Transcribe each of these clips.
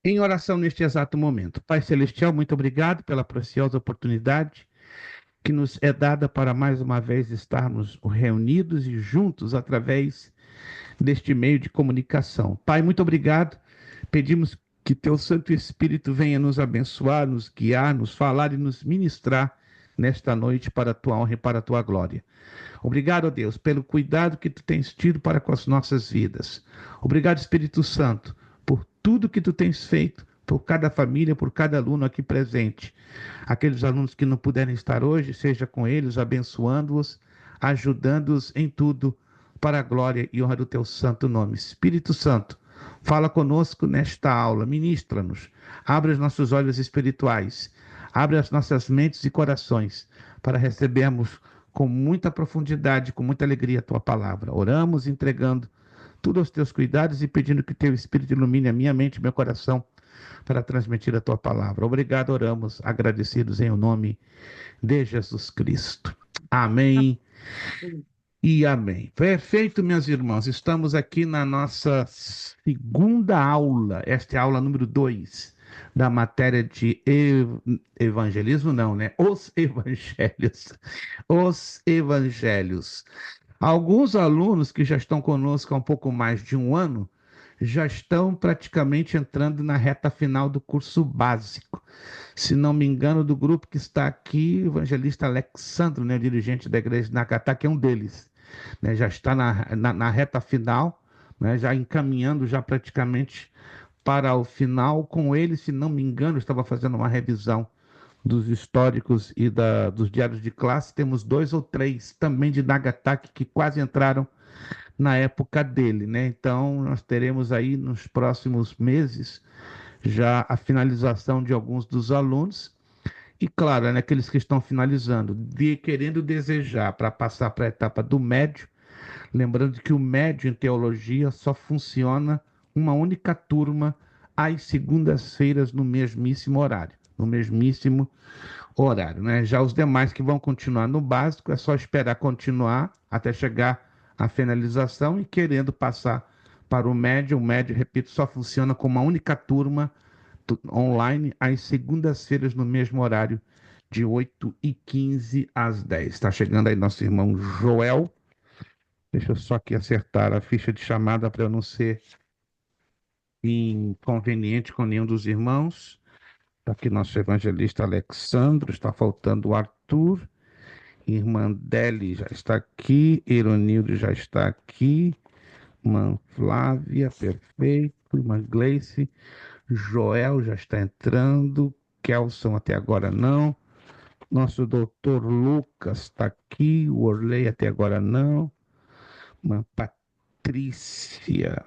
Em oração neste exato momento. Pai Celestial, muito obrigado pela preciosa oportunidade que nos é dada para mais uma vez estarmos reunidos e juntos através deste meio de comunicação. Pai, muito obrigado. Pedimos que teu Santo Espírito venha nos abençoar, nos guiar, nos falar e nos ministrar nesta noite para a tua honra e para a tua glória. Obrigado, ó Deus, pelo cuidado que tu tens tido para com as nossas vidas. Obrigado, Espírito Santo, por tudo que tu tens feito por cada família, por cada aluno aqui presente. Aqueles alunos que não puderem estar hoje, seja com eles, abençoando-os, ajudando-os em tudo, para a glória e honra do teu santo nome. Espírito Santo, fala conosco nesta aula, ministra-nos, abre os nossos olhos espirituais, abre as nossas mentes e corações, para recebermos com muita profundidade, com muita alegria a tua palavra. Oramos entregando tudo aos teus cuidados e pedindo que teu Espírito ilumine a minha mente e meu coração para transmitir a tua palavra. Obrigado, oramos, agradecidos em o nome de Jesus Cristo. Amém e amém. Perfeito, meus irmãos. Estamos aqui na nossa segunda aula. Esta é a aula número 2 da matéria de evangelismo, não, né? Os evangelhos. Os evangelhos. Alguns alunos que já estão conosco há um pouco mais de um ano já estão praticamente entrando na reta final do curso básico. Se não me engano, do grupo que está aqui, o evangelista Alexandro, né, dirigente da igreja de Nakatá, que é um deles, né, já está na reta final, né, já encaminhando já praticamente para o final. Com ele, se não me engano, estava fazendo uma revisão dos históricos e dos diários de classe. Temos dois ou três também de Nagataki que quase entraram na época dele, né? Então, nós teremos aí nos próximos meses já a finalização de alguns dos alunos. E claro, né, aqueles que estão finalizando, querendo desejar para passar para a etapa do médio, lembrando que o médio em teologia só funciona uma única turma às segundas-feiras no mesmíssimo horário. No mesmíssimo horário, né? Já os demais que vão continuar no básico, é só esperar continuar até chegar à finalização e querendo passar para o médio, repito, só funciona com uma única turma online às segundas-feiras no mesmo horário, de 8h15 às 10. Está chegando aí nosso irmão Joel. Deixa eu só aqui acertar a ficha de chamada para eu não ser inconveniente com nenhum dos irmãos. Está aqui nosso evangelista Alexandro, está faltando o Arthur. Irmã Deli já está aqui, Ironildo já está aqui, irmã Flávia, perfeito, irmã Gleice, Joel já está entrando, Kelson até agora não, nosso doutor Lucas está aqui, o Orley até agora não, irmã Patrícia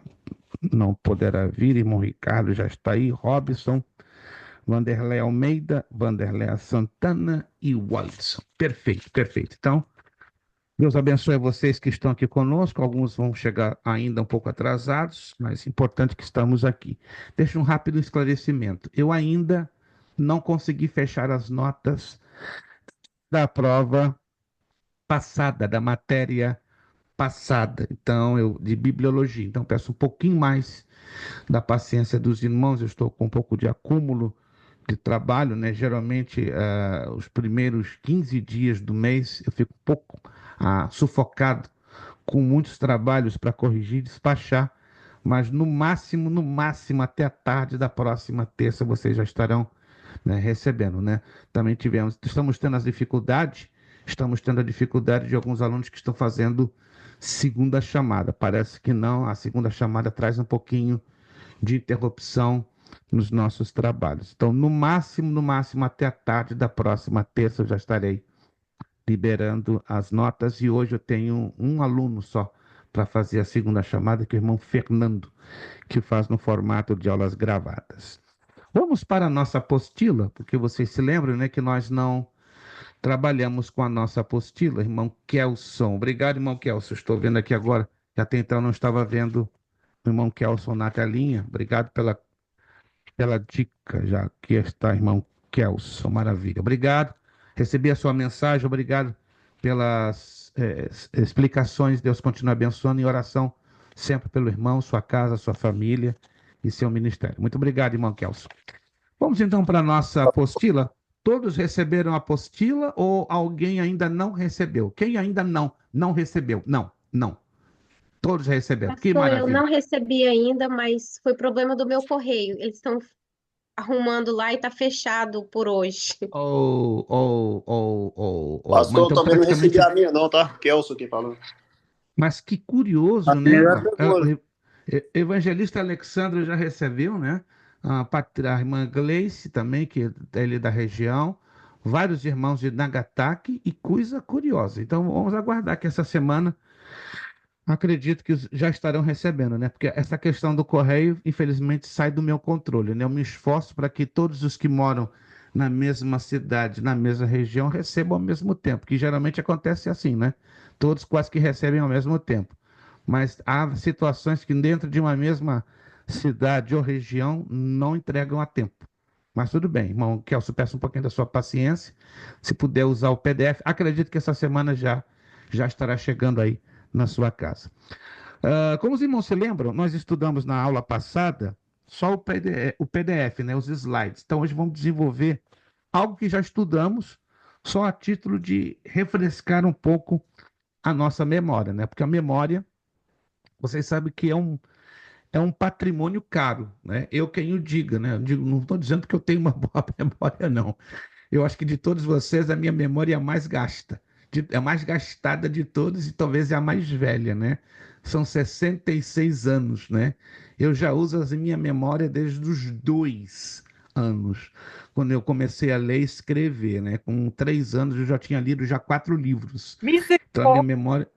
não poderá vir, irmão Ricardo já está aí, Robson, Vanderlei Almeida, Vanderlei Santana e Waldson. Perfeito, perfeito. Então, Deus abençoe vocês que estão aqui conosco. Alguns vão chegar ainda um pouco atrasados, mas é importante que estamos aqui. Deixa um rápido esclarecimento. Eu ainda não consegui fechar as notas da prova passada, da matéria passada, então de bibliologia. Então peço um pouquinho mais da paciência dos irmãos. Eu estou com um pouco de acúmulo de trabalho, né? Geralmente, os primeiros 15 dias do mês eu fico um pouco sufocado com muitos trabalhos para corrigir e despachar, mas no máximo, até a tarde da próxima terça vocês já estarão, né, recebendo, né? Também estamos tendo a dificuldade de alguns alunos que estão fazendo segunda chamada. Parece que não, a segunda chamada traz um pouquinho de interrupção nos nossos trabalhos. Então, no máximo, até a tarde da próxima terça eu já estarei liberando as notas e hoje eu tenho um aluno só para fazer a segunda chamada, que é o irmão Fernando, que faz no formato de aulas gravadas. Vamos para a nossa apostila, porque vocês se lembram, né, que nós não trabalhamos com a nossa apostila, irmão Kelson. Obrigado, irmão Kelson. Estou vendo aqui agora, que até então não estava vendo o irmão Kelson na telinha. Obrigado pela dica, já aqui está, irmão Kelson, maravilha. Obrigado, recebi a sua mensagem, obrigado pelas explicações. Deus continue abençoando em oração sempre pelo irmão, sua casa, sua família e seu ministério. Muito obrigado, irmão Kelso. Vamos então para a nossa apostila. Todos receberam a apostila ou alguém ainda não recebeu? Quem ainda não recebeu? Não, não. Todos receberam. Que Pastor, eu maravilha. não recebi ainda, mas foi problema do meu correio. Eles estão arrumando lá e tá fechado por hoje. Mas Pastor, eu então também não recebi praticamente. a minha, não, tá? Kelso aqui falando. Mas que A curioso, né? minha já chegou. Evangelista Alexandre já recebeu, né? A irmã Gleice também, que é ali da região. Vários irmãos de Nagataki e coisa curiosa. Então vamos aguardar que essa semana acredito que já estarão recebendo, né? Porque essa questão do correio, infelizmente, sai do meu controle, né? Eu me esforço para que todos os que moram na mesma cidade, na mesma região, recebam ao mesmo tempo, que geralmente acontece assim, né? Todos quase que recebem ao mesmo tempo. Mas há situações que dentro de uma mesma cidade ou região não entregam a tempo. Mas tudo bem, irmão Kelso, peço um pouquinho da sua paciência. Se puder usar o PDF, acredito que essa semana já estará chegando aí na sua casa. Como os irmãos se lembram, nós estudamos na aula passada só o PDF, né, os slides. Então hoje vamos desenvolver algo que já estudamos, só a título de refrescar um pouco a nossa memória, né? Porque a memória, vocês sabem que é um patrimônio caro, né? Eu quem o diga, né? Eu digo, não estou dizendo que eu tenho uma boa memória, não. Eu acho que de todos vocês, a minha memória é a mais gasta, é a mais gastada de todos e talvez é a mais velha, né? São 66 anos, né? Eu já uso a minha memória desde os 2 anos, quando eu comecei a ler e escrever, né? Com 3 anos eu já tinha lido já 4 livros. Então a minha Misericórdia. memória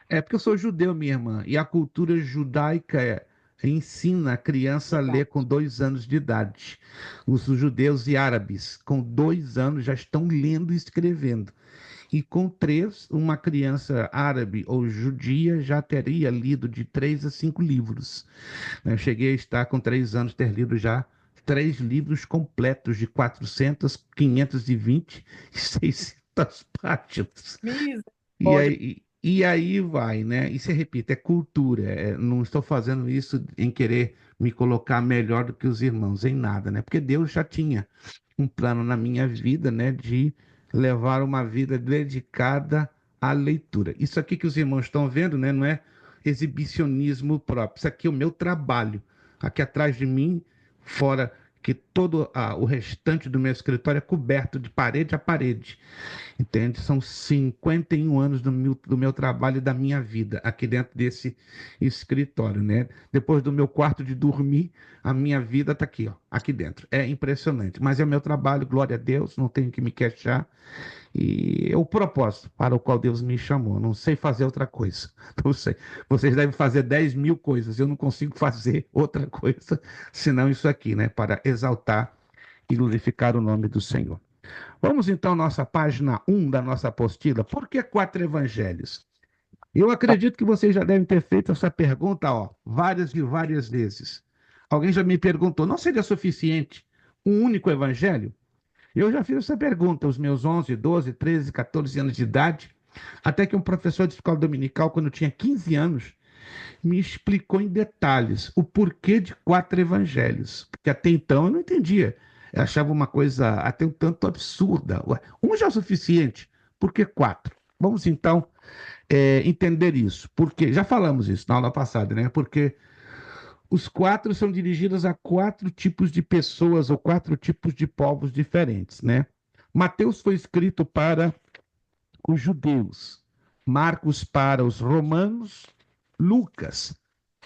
é porque eu sou judeu, minha irmã, e a cultura judaica ensina a criança a ler com 2 anos de idade. Os judeus e árabes, com 2 anos, já estão lendo e escrevendo. E com 3, uma criança árabe ou judia já teria lido de 3 a 5 livros. Eu cheguei a estar com 3 anos, ter lido já 3 livros completos de 400, 520 e 600 páginas. E Misericórdia. aí vai, né? E se repita, é cultura. Não estou fazendo isso em querer me colocar melhor do que os irmãos, em nada, né? Porque Deus já tinha um plano na minha vida, né? De levar uma vida dedicada à leitura. Isso aqui que os irmãos estão vendo, né? Não é exibicionismo próprio. Isso aqui é o meu trabalho. Aqui atrás de mim, fora que todo o restante do meu escritório é coberto de parede a parede. Entende? São 51 anos do meu trabalho e da minha vida aqui dentro desse escritório, né? Depois do meu quarto de dormir, a minha vida está aqui, ó, aqui dentro. É impressionante, mas é o meu trabalho, glória a Deus, não tenho que me queixar. E é o propósito para o qual Deus me chamou. Não sei fazer outra coisa. Não sei. Vocês devem fazer 10.000 coisas. Eu não consigo fazer outra coisa senão isso aqui, né? Para exaltar e glorificar o nome do Senhor. Vamos então à nossa página 1 da nossa apostila. Por que 4 evangelhos? Eu acredito que vocês já devem ter feito essa pergunta, ó, várias e várias vezes. Alguém já me perguntou, não seria suficiente um único evangelho? Eu já fiz essa pergunta aos meus 11, 12, 13, 14 anos de idade, até que um professor de escola dominical, quando eu tinha 15 anos, me explicou em detalhes o porquê de 4 evangelhos, porque até então eu não entendia. Eu achava uma coisa até um tanto absurda. Ué, um já é o suficiente, por que 4? Vamos então entender isso. Porque já falamos isso na aula passada, né? Porque os 4 são dirigidos a 4 tipos de pessoas ou 4 tipos de povos diferentes, né? Mateus foi escrito para os judeus, Marcos para os romanos, Lucas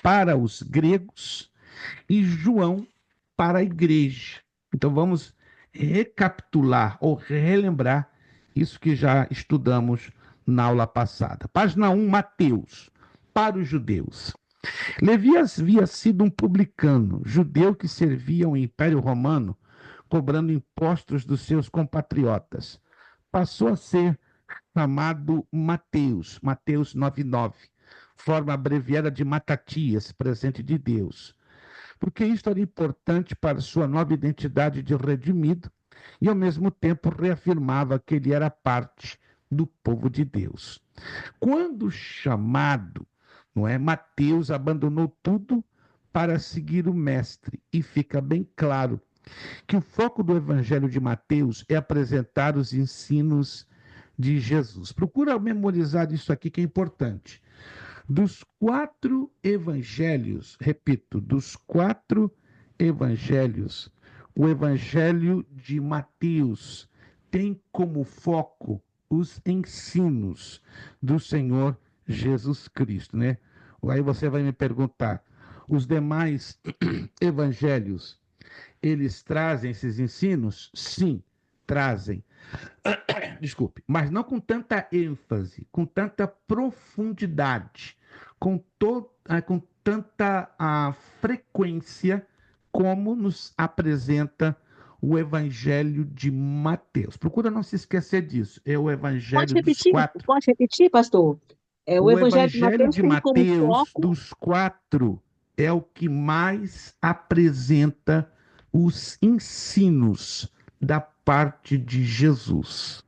para os gregos e João para a igreja. Então vamos recapitular ou relembrar isso que já estudamos na aula passada. Página 1, Mateus, para os judeus. Levi havia sido um publicano, judeu que servia ao Império Romano, cobrando impostos dos seus compatriotas. Passou a ser chamado Mateus, Mateus 9:9, forma abreviada de Matatias, presente de Deus, porque isto era importante para sua nova identidade de redimido e, ao mesmo tempo, reafirmava que ele era parte do povo de Deus. Quando chamado, não é, Mateus abandonou tudo para seguir o Mestre. E fica bem claro que o foco do Evangelho de Mateus é apresentar os ensinos de Jesus. Procura memorizar isso aqui que é importante. Dos 4 evangelhos, repito, dos 4 evangelhos, o Evangelho de Mateus tem como foco os ensinos do Senhor Jesus Cristo, né? Aí você vai me perguntar, os demais evangelhos, eles trazem esses ensinos? Sim, trazem. Desculpe, mas não com tanta ênfase, com tanta profundidade, com tanta frequência como nos apresenta o Evangelho de Mateus. Procura não se esquecer disso. É o Evangelho dos 4. Pode repetir, pastor? O O Evangelho de Evangelho Mateus de tem como Mateus foco. dos 4 é o que mais apresenta os ensinos da parte de Jesus.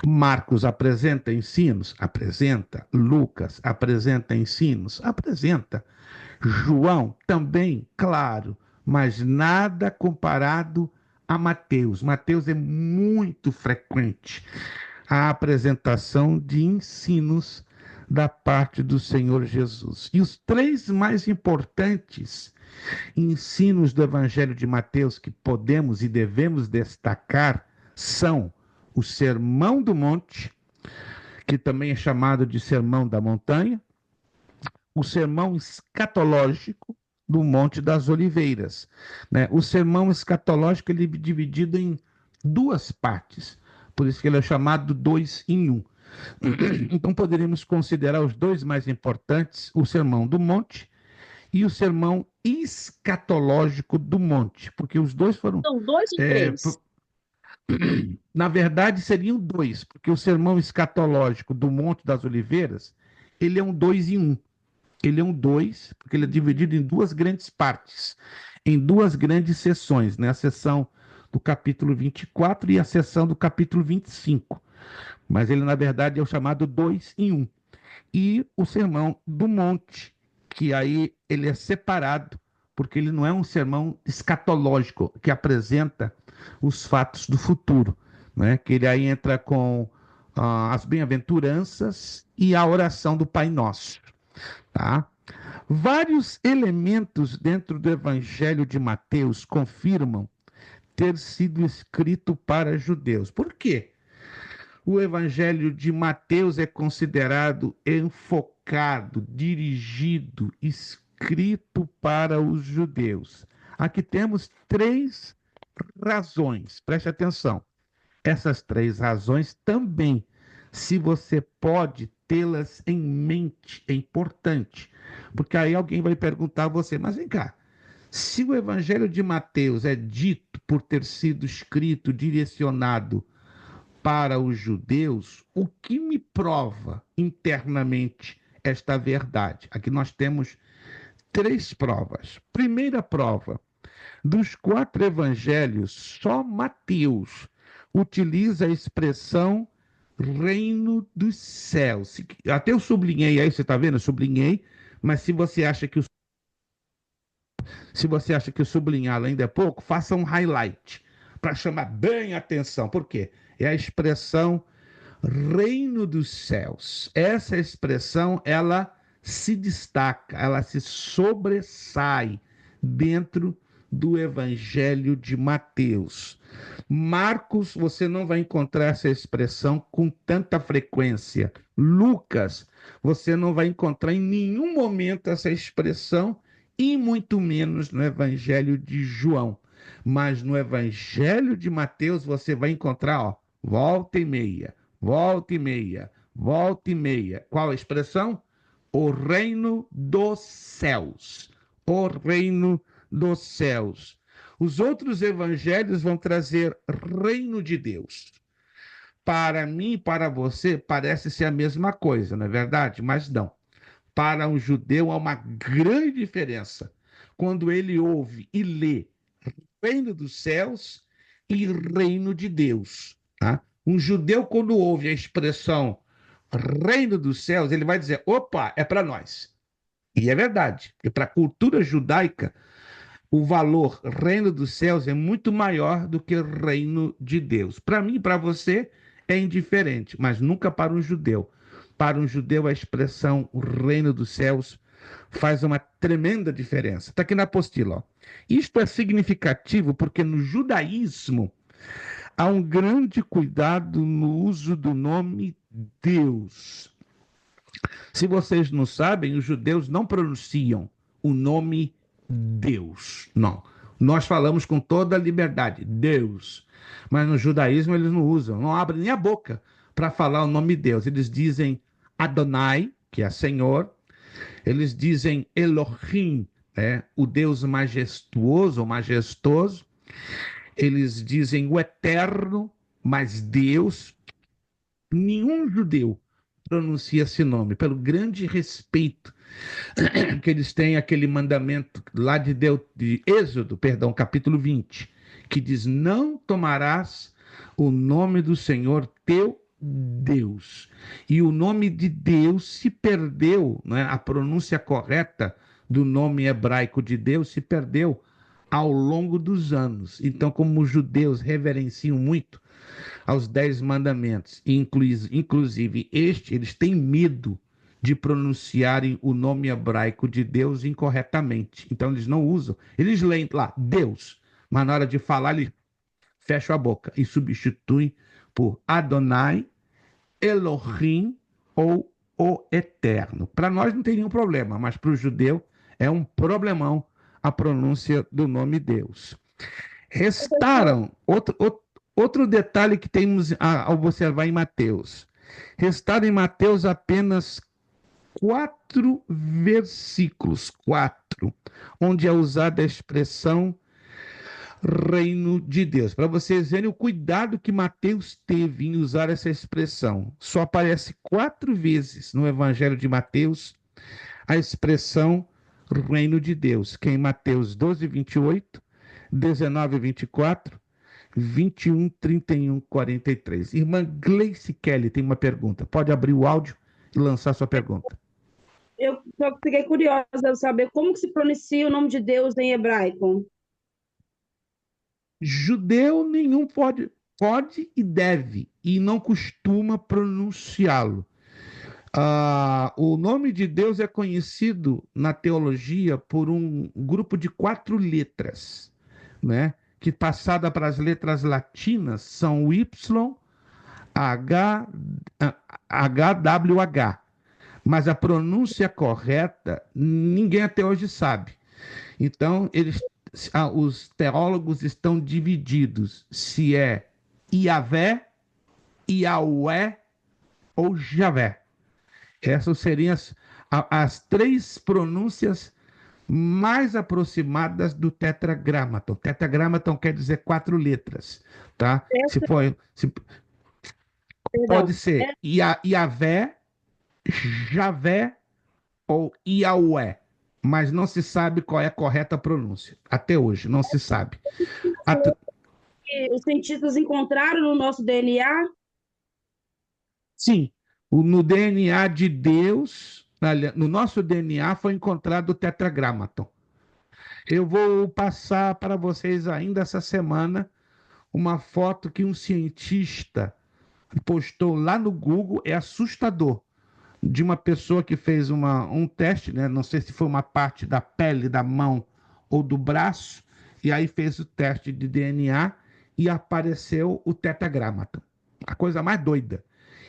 Marcos apresenta ensinos? Apresenta. Lucas apresenta ensinos? Apresenta. João também, claro, mas nada comparado a Mateus. Mateus é muito frequente a apresentação de ensinos da parte do Senhor Jesus. E os 3 mais importantes ensinos do Evangelho de Mateus que podemos e devemos destacar são o Sermão do Monte, que também é chamado de Sermão da Montanha, o Sermão Escatológico do Monte das Oliveiras, né? O Sermão Escatológico ele é dividido em 2 partes, por isso que ele é chamado 2 em 1. Então poderíamos considerar os 2 mais importantes, o Sermão do Monte e o Sermão Escatológico do Monte, porque os 2 foram... São 2 ou 3? Na verdade, seriam 2, porque o Sermão Escatológico do Monte das Oliveiras, ele é um 2 em 1. Ele é um 2, porque ele é dividido em 2 grandes partes, em 2 grandes sessões, né? A sessão do capítulo 24 e a sessão do capítulo 25. Mas ele, na verdade, é o chamado 2 em 1. E o Sermão do Monte, que aí ele é separado, porque ele não é um sermão escatológico, que apresenta os fatos do futuro, né? Que ele aí entra com as bem-aventuranças e a oração do Pai Nosso, tá? Vários elementos dentro do Evangelho de Mateus confirmam ter sido escrito para judeus. Por quê? O Evangelho de Mateus é considerado enfocado, dirigido, escrito para os judeus. Aqui temos 3 razões, preste atenção. Essas 3 razões também, se você pode tê-las em mente, é importante, porque aí alguém vai perguntar a você, mas vem cá, se o Evangelho de Mateus é dito por ter sido escrito, direcionado para os judeus, o que me prova internamente esta verdade? Aqui nós temos 3 provas. Primeira prova, dos 4 evangelhos, só Mateus utiliza a expressão reino dos céus. Até eu sublinhei aí, você está vendo? Eu sublinhei, mas se você acha que o sublinhar ainda é pouco, faça um highlight para chamar bem a atenção. Por quê? É a expressão reino dos céus. Essa expressão, ela se destaca, ela se sobressai dentro do Evangelho de Mateus. Marcos, você não vai encontrar essa expressão com tanta frequência. Lucas, você não vai encontrar em nenhum momento essa expressão, e muito menos no Evangelho de João. Mas no Evangelho de Mateus você vai encontrar, ó, volta e meia, volta e meia, volta e meia. Qual a expressão? O reino dos céus. O reino dos céus. Os outros evangelhos vão trazer reino de Deus. Para mim e para você parece ser a mesma coisa, não é verdade? Mas não. Para um judeu há uma grande diferença quando ele ouve e lê reino dos céus e reino de Deus, tá? Um judeu, quando ouve a expressão reino dos céus, ele vai dizer, opa, é para nós. E é verdade, porque para a cultura judaica, o valor reino dos céus é muito maior do que o reino de Deus. Para mim, para você, é indiferente, mas nunca para um judeu. Para um judeu, a expressão o reino dos céus faz uma tremenda diferença. Está aqui na apostila. Ó. Isto é significativo porque no judaísmo há um grande cuidado no uso do nome Deus. Se vocês não sabem, os judeus não pronunciam o nome Deus. Não. Nós falamos com toda a liberdade, Deus. Mas no judaísmo eles não usam, não abrem nem a boca para falar o nome Deus. Eles dizem Adonai, que é Senhor. Eles dizem Elohim, o Deus majestuoso ou majestoso. Eles dizem o eterno, mas Deus. Nenhum judeu pronuncia esse nome, pelo grande respeito que eles têm aquele mandamento lá de Êxodo, perdão, capítulo 20, que diz: não tomarás o nome do Senhor teu Deus. E o nome de Deus se perdeu, né? A pronúncia correta do nome hebraico de Deus se perdeu ao longo dos anos. Então, como os judeus reverenciam muito aos 10 mandamentos, inclusive eles têm medo de pronunciarem o nome hebraico de Deus incorretamente. Então eles não usam. Eles leem lá, Deus, mas na hora de falar, eles fecham a boca e substituem por Adonai, Elohim ou o Eterno. Para nós não tem nenhum problema, mas para o judeu é um problemão a pronúncia do nome Deus. Restaram, outro detalhe que temos ao observar em Mateus. Restaram em Mateus apenas 4 versículos, 4, onde é usada a expressão reino de Deus. Para vocês verem o cuidado que Mateus teve em usar essa expressão. Só aparece 4 vezes no Evangelho de Mateus a expressão reino de Deus, que é em Mateus 12, 28, 19, 24, 21, 31, 43. Irmã Gleice Kelly tem uma pergunta. Pode abrir o áudio e lançar sua pergunta. Eu só fiquei curiosa de saber como que se pronuncia o nome de Deus em hebraico. Judeu nenhum pode e deve, e não costuma pronunciá-lo. O nome de Deus é conhecido na teologia por um grupo de 4 letras, né? Que passada para as letras latinas são o Y, H, HWH. Mas a pronúncia correta ninguém até hoje sabe. Então, os teólogos estão divididos se é Iavé, Iaué ou Javé. Essas seriam as 3 pronúncias mais aproximadas do tetragramaton. Tetragramaton quer dizer 4 letras, tá? Pode ser Iavé, Javé ou Iaué, mas não se sabe qual é a correta pronúncia. Até hoje, não se sabe. Os cientistas encontraram no nosso DNA? Sim, no DNA de Deus, no nosso DNA foi encontrado o tetragramaton. Eu vou passar para vocês ainda essa semana uma foto que um cientista postou lá no Google, é assustador, de uma pessoa que fez um teste, né? Não sei se foi uma parte da pele, da mão ou do braço, e aí fez o teste de DNA e apareceu o tetragramaton. A coisa mais doida.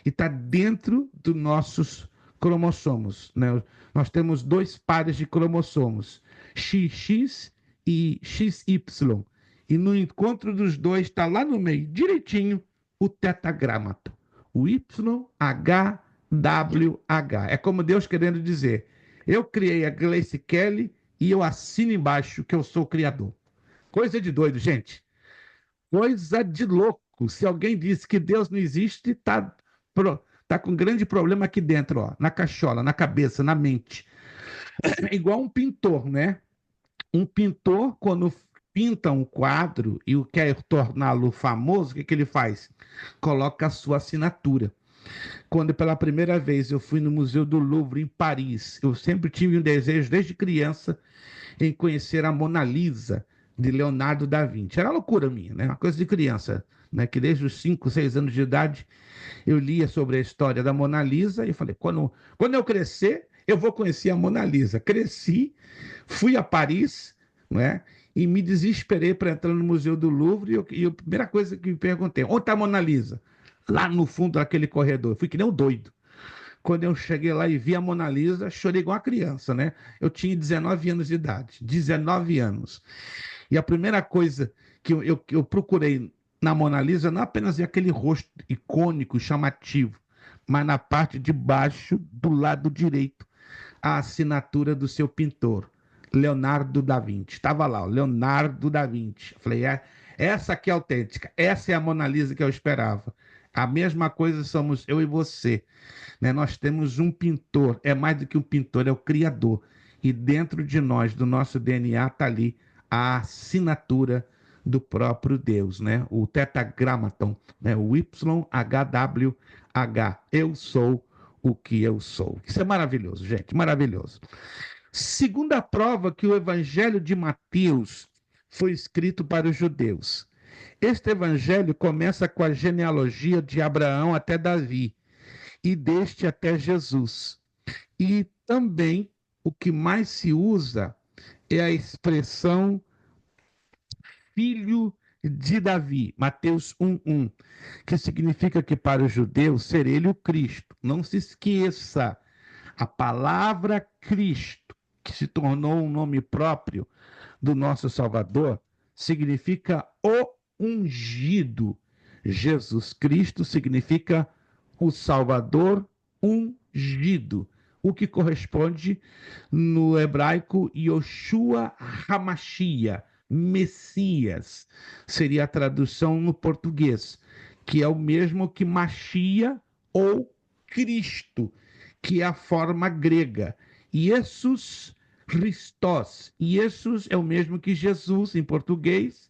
E está dentro dos nossos cromossomos, né? Nós temos 2 pares de cromossomos, XX e XY. E no encontro dos 2 está lá no meio, direitinho, o tetragramaton. O YHWH. É como Deus querendo dizer: eu criei a Gleice Kelly e eu assino embaixo que eu sou o criador. Coisa de doido, gente. Coisa de louco. Se alguém disse que Deus não existe, tá com um grande problema aqui dentro, ó, na cachola, na cabeça, na mente. É igual um pintor, né? Um pintor, quando pinta um quadro e quer torná-lo famoso, o que ele faz? Coloca a sua assinatura. quando pela primeira vez eu fui no Museu do Louvre, em Paris. Eu sempre tive um desejo, desde criança, em conhecer a Mona Lisa, de Leonardo da Vinci. Era loucura minha, né? Uma coisa de criança, né? Que desde os 5, 6 anos de idade eu lia sobre a história da Mona Lisa e falei, quando eu crescer, eu vou conhecer a Mona Lisa. Cresci, fui a Paris, né? E me desesperei para entrar no Museu do Louvre e a primeira coisa que me perguntei, onde está a Mona Lisa? Lá no fundo daquele corredor. Fui que nem um doido. Quando eu cheguei lá e vi a Mona Lisa, chorei igual uma criança, né? Eu tinha 19 anos de idade, 19 anos. E a primeira coisa que eu procurei na Mona Lisa, não apenas aquele rosto icônico, chamativo, mas na parte de baixo, do lado direito, a assinatura do seu pintor, Leonardo da Vinci. Estava lá, Leonardo da Vinci. Eu falei, essa aqui é autêntica, essa é a Mona Lisa que eu esperava. A mesma coisa somos eu e você, né? Nós temos um pintor, é mais do que um pintor, é o Criador. E dentro de nós, do nosso DNA, está ali a assinatura do próprio Deus, né? O tetragramaton, né? O YHWH. Eu sou o que eu sou. Isso é maravilhoso, gente, maravilhoso. Segunda prova que o Evangelho de Mateus foi escrito para os judeus. Este evangelho começa com a genealogia de Abraão até Davi e deste até Jesus. E também o que mais se usa é a expressão filho de Davi, Mateus 1:1, que significa que para os judeus ser ele o Cristo. Não se esqueça, a palavra Cristo, que se tornou um nome próprio do nosso Salvador, significa o ungido. Jesus Cristo significa o Salvador ungido, o que corresponde no hebraico Yoshua HaMashiach, Messias, seria a tradução no português, que é o mesmo que Mashiach ou Cristo, que é a forma grega. Jesus Christos. Jesus é o mesmo que Jesus em português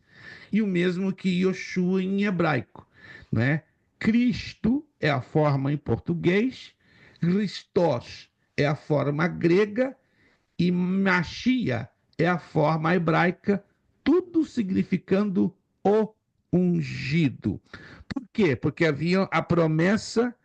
e o mesmo que Yoshua em hebraico, né? Cristo é a forma em português, Christos é a forma grega e Mashiach é a forma hebraica, tudo significando o ungido. Por quê? Porque havia a promessa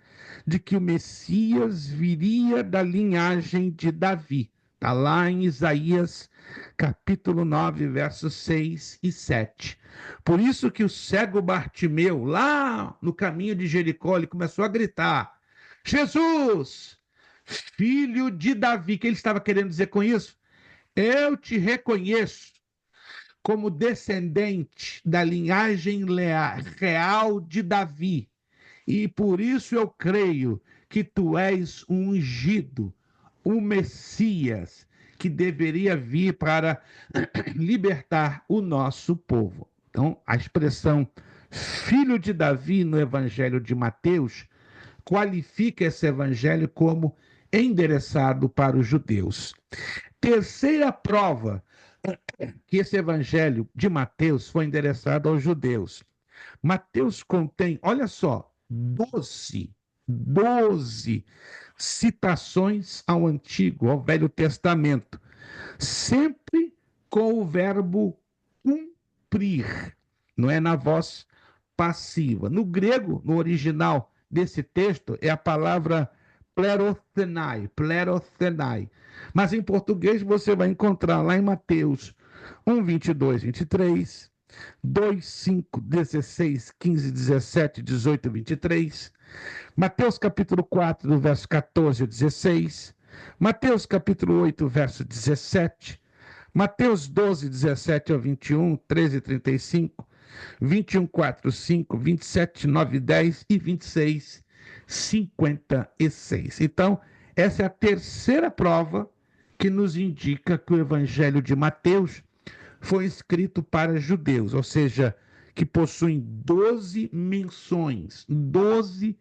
de que o Messias viria da linhagem de Davi. Está lá em Isaías, capítulo 9, versos 6 e 7. Por isso que o cego Bartimeu, lá no caminho de Jericó, ele começou a gritar, Jesus, filho de Davi. O que ele estava querendo dizer com isso? Eu te reconheço como descendente da linhagem real de Davi. E por isso eu creio que tu és um ungido, o Messias, que deveria vir para libertar o nosso povo. Então, a expressão filho de Davi no Evangelho de Mateus qualifica esse evangelho como endereçado para os judeus. Terceira prova que esse evangelho de Mateus foi endereçado aos judeus. Mateus contém, olha só, 12 citações ao Antigo, ao Velho Testamento, sempre com o verbo cumprir, não é na voz passiva. No grego, no original desse texto, é a palavra plerothenai, mas em português você vai encontrar lá em Mateus 1, 22, 23, 2, 5, 16, 15, 17, 18, 23, Mateus capítulo 4, do verso 14 a 16, Mateus capítulo 8, verso 17, Mateus 12, 17 ao 21, 13 e 35, 21, 4, 5, 27, 9, 10 e 26, 56. Então, essa é a terceira prova que nos indica que o Evangelho de Mateus foi escrito para judeus, ou seja, que possuem 12 menções, 12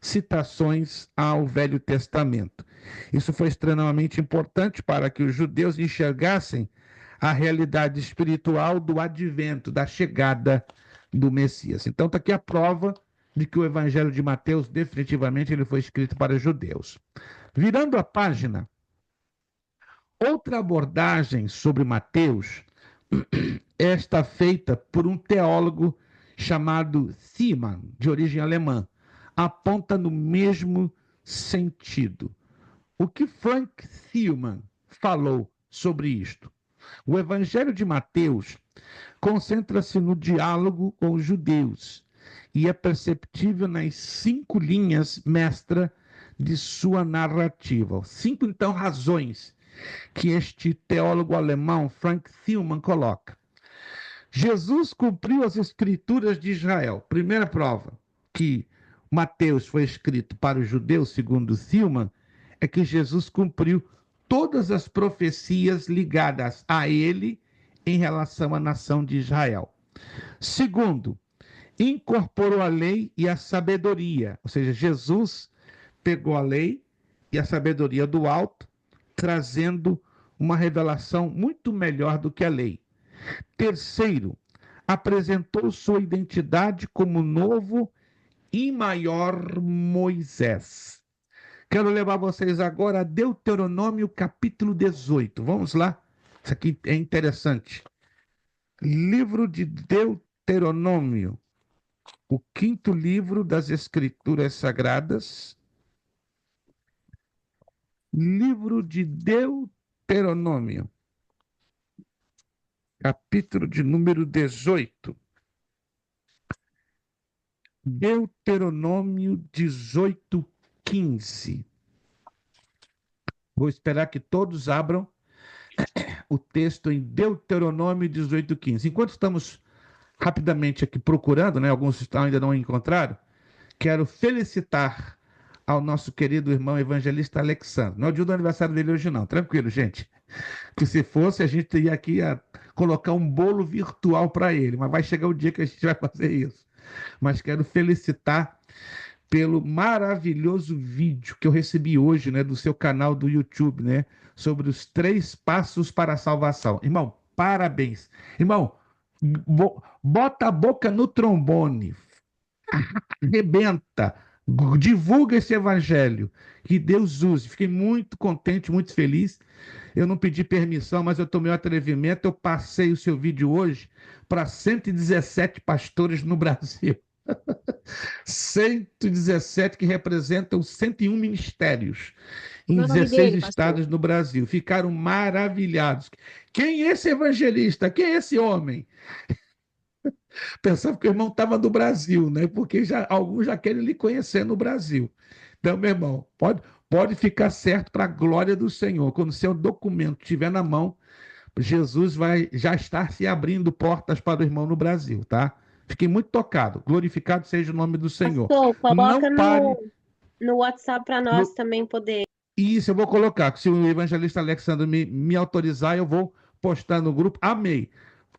citações ao Velho Testamento. Isso foi extremamente importante para que os judeus enxergassem a realidade espiritual do advento, da chegada do Messias. Então, está aqui a prova de que o Evangelho de Mateus, definitivamente, ele foi escrito para judeus. Virando a página, outra abordagem sobre Mateus, esta feita por um teólogo chamado Thiemann, de origem alemã, aponta no mesmo sentido. O que Frank Thiemann falou sobre isto? O Evangelho de Mateus concentra-se no diálogo com os judeus e é perceptível nas 5 linhas mestra de sua narrativa. 5, então, razões que este teólogo alemão, Frank Thiemann, coloca. Jesus cumpriu as escrituras de Israel. Primeira prova que Mateus foi escrito para os judeus, segundo Thiemann, é que Jesus cumpriu todas as profecias ligadas a ele em relação à nação de Israel. Segundo, incorporou a lei e a sabedoria, ou seja, Jesus pegou a lei e a sabedoria do alto, trazendo uma revelação muito melhor do que a lei. Terceiro, apresentou sua identidade como novo e maior Moisés. Quero levar vocês agora a Deuteronômio capítulo 18. Vamos lá? Isso aqui é interessante. Livro de Deuteronômio, o 5º livro das Escrituras Sagradas. Livro de Deuteronômio, capítulo de número 18. Deuteronômio 18, 15. Vou esperar que todos abram o texto em Deuteronômio 18, 15. Enquanto estamos rapidamente aqui procurando, né, alguns ainda não encontraram, quero felicitar ao nosso querido irmão evangelista Alexandre. Não é o dia do aniversário dele hoje não, tranquilo, gente. Que se fosse, a gente teria aqui a colocar um bolo virtual para ele, mas vai chegar o dia que a gente vai fazer isso. Mas quero felicitar pelo maravilhoso vídeo que eu recebi hoje, né, do seu canal do YouTube, né, sobre os 3 passos para a salvação. Irmão, parabéns. Irmão, bota a boca no trombone, arrebenta, divulga esse evangelho, que Deus use. Fiquei muito contente, muito feliz. Eu não pedi permissão, mas eu tomei o atrevimento, eu passei o seu vídeo hoje para 117 pastores no Brasil. 117 que representam 101 ministérios em 16 estados no Brasil. Ficaram maravilhados. Quem é esse evangelista? Quem é esse homem? Pensava que o irmão estava no Brasil, né? Porque alguns já querem lhe conhecer no Brasil. Então, meu irmão, pode ficar certo para a glória do Senhor. Quando o seu documento estiver na mão, Jesus vai já estar se abrindo portas para o irmão no Brasil, tá? Fiquei muito tocado. Glorificado seja o nome do Senhor. Pastor, coloca Não pare no WhatsApp para nós também poder. Isso, eu vou colocar. Se o evangelista Alexandre me autorizar, eu vou postar no grupo. Amei.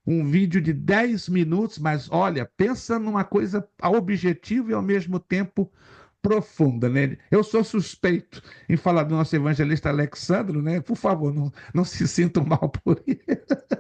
Um vídeo de 10 minutos, mas olha, pensa numa coisa objetiva e ao mesmo tempo profunda, né? Eu sou suspeito em falar do nosso evangelista Alexandre, né? Por favor, não se sintam mal por isso.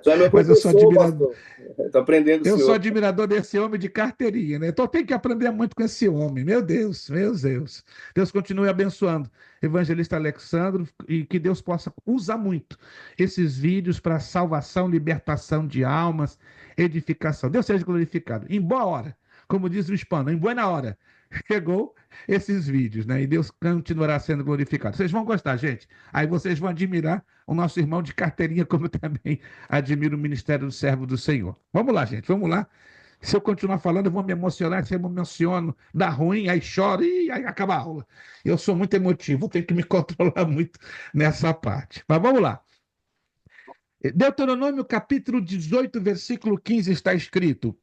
Você é meu Mas eu sou professor, admirador. pastor. Estou aprendendo com o Eu sou senhor. admirador desse homem de carteirinha, né? Então tenho que aprender muito com esse homem. Meu Deus, meu Deus. Deus continue abençoando o evangelista Alexandre e que Deus possa usar muito esses vídeos para salvação, libertação de almas, edificação. Deus seja glorificado. Em boa hora, como diz o hispano, em buena hora, chegou esses vídeos, né? E Deus continuará sendo glorificado. Vocês vão gostar, gente. Aí vocês vão admirar o nosso irmão de carteirinha, como eu também admiro o ministério do servo do Senhor. Vamos lá, gente, vamos lá. Se eu continuar falando, eu vou me emocionar. Se eu me emociono, dá ruim, aí choro e aí acaba a aula. Eu sou muito emotivo, tenho que me controlar muito nessa parte. Mas vamos lá. Deuteronômio capítulo 18, versículo 15 está escrito: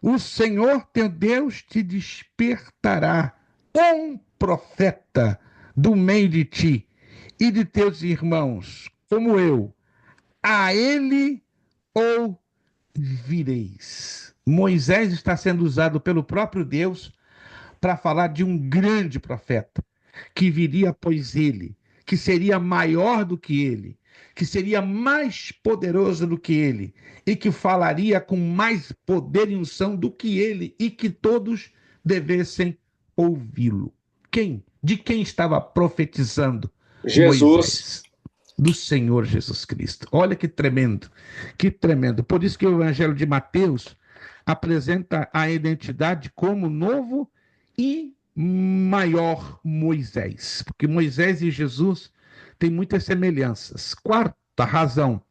O Senhor teu Deus te despertará um profeta do meio de ti e de teus irmãos, como eu. A ele ouvireis. Moisés está sendo usado pelo próprio Deus para falar de um grande profeta que viria após ele, que seria maior do que ele, que seria mais poderoso do que ele e que falaria com mais poder e unção do que ele e que todos devessem ouvi-lo. Quem? De quem estava profetizando Jesus. Moisés? Do Senhor Jesus Cristo. Olha que tremendo, que tremendo. Por isso que o Evangelho de Mateus apresenta a identidade como novo e maior Moisés, porque Moisés e Jesus têm muitas semelhanças. Quarta razão,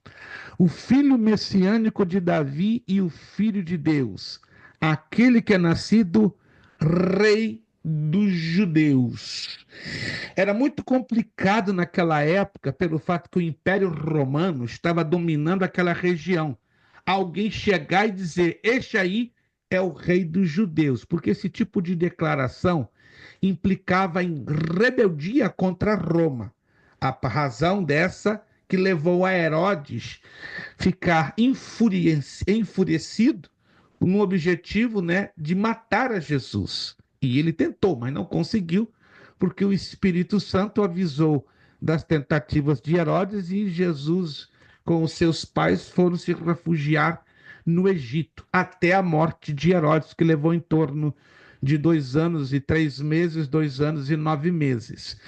o filho messiânico de Davi e o filho de Deus, aquele que é nascido rei dos judeus. Era muito complicado naquela época, pelo fato que o Império Romano estava dominando aquela região. Alguém chegar e dizer: este aí é o rei dos judeus, porque esse tipo de declaração implicava em rebeldia contra Roma. A razão dessa que levou a Herodes ficar enfurecido no objetivo, né, de matar a Jesus. E ele tentou, mas não conseguiu, porque o Espírito Santo avisou das tentativas de Herodes e Jesus, com os seus pais, foram se refugiar no Egito, até a morte de Herodes, que levou em torno de 2 anos e 3 meses, 2 anos e 9 meses.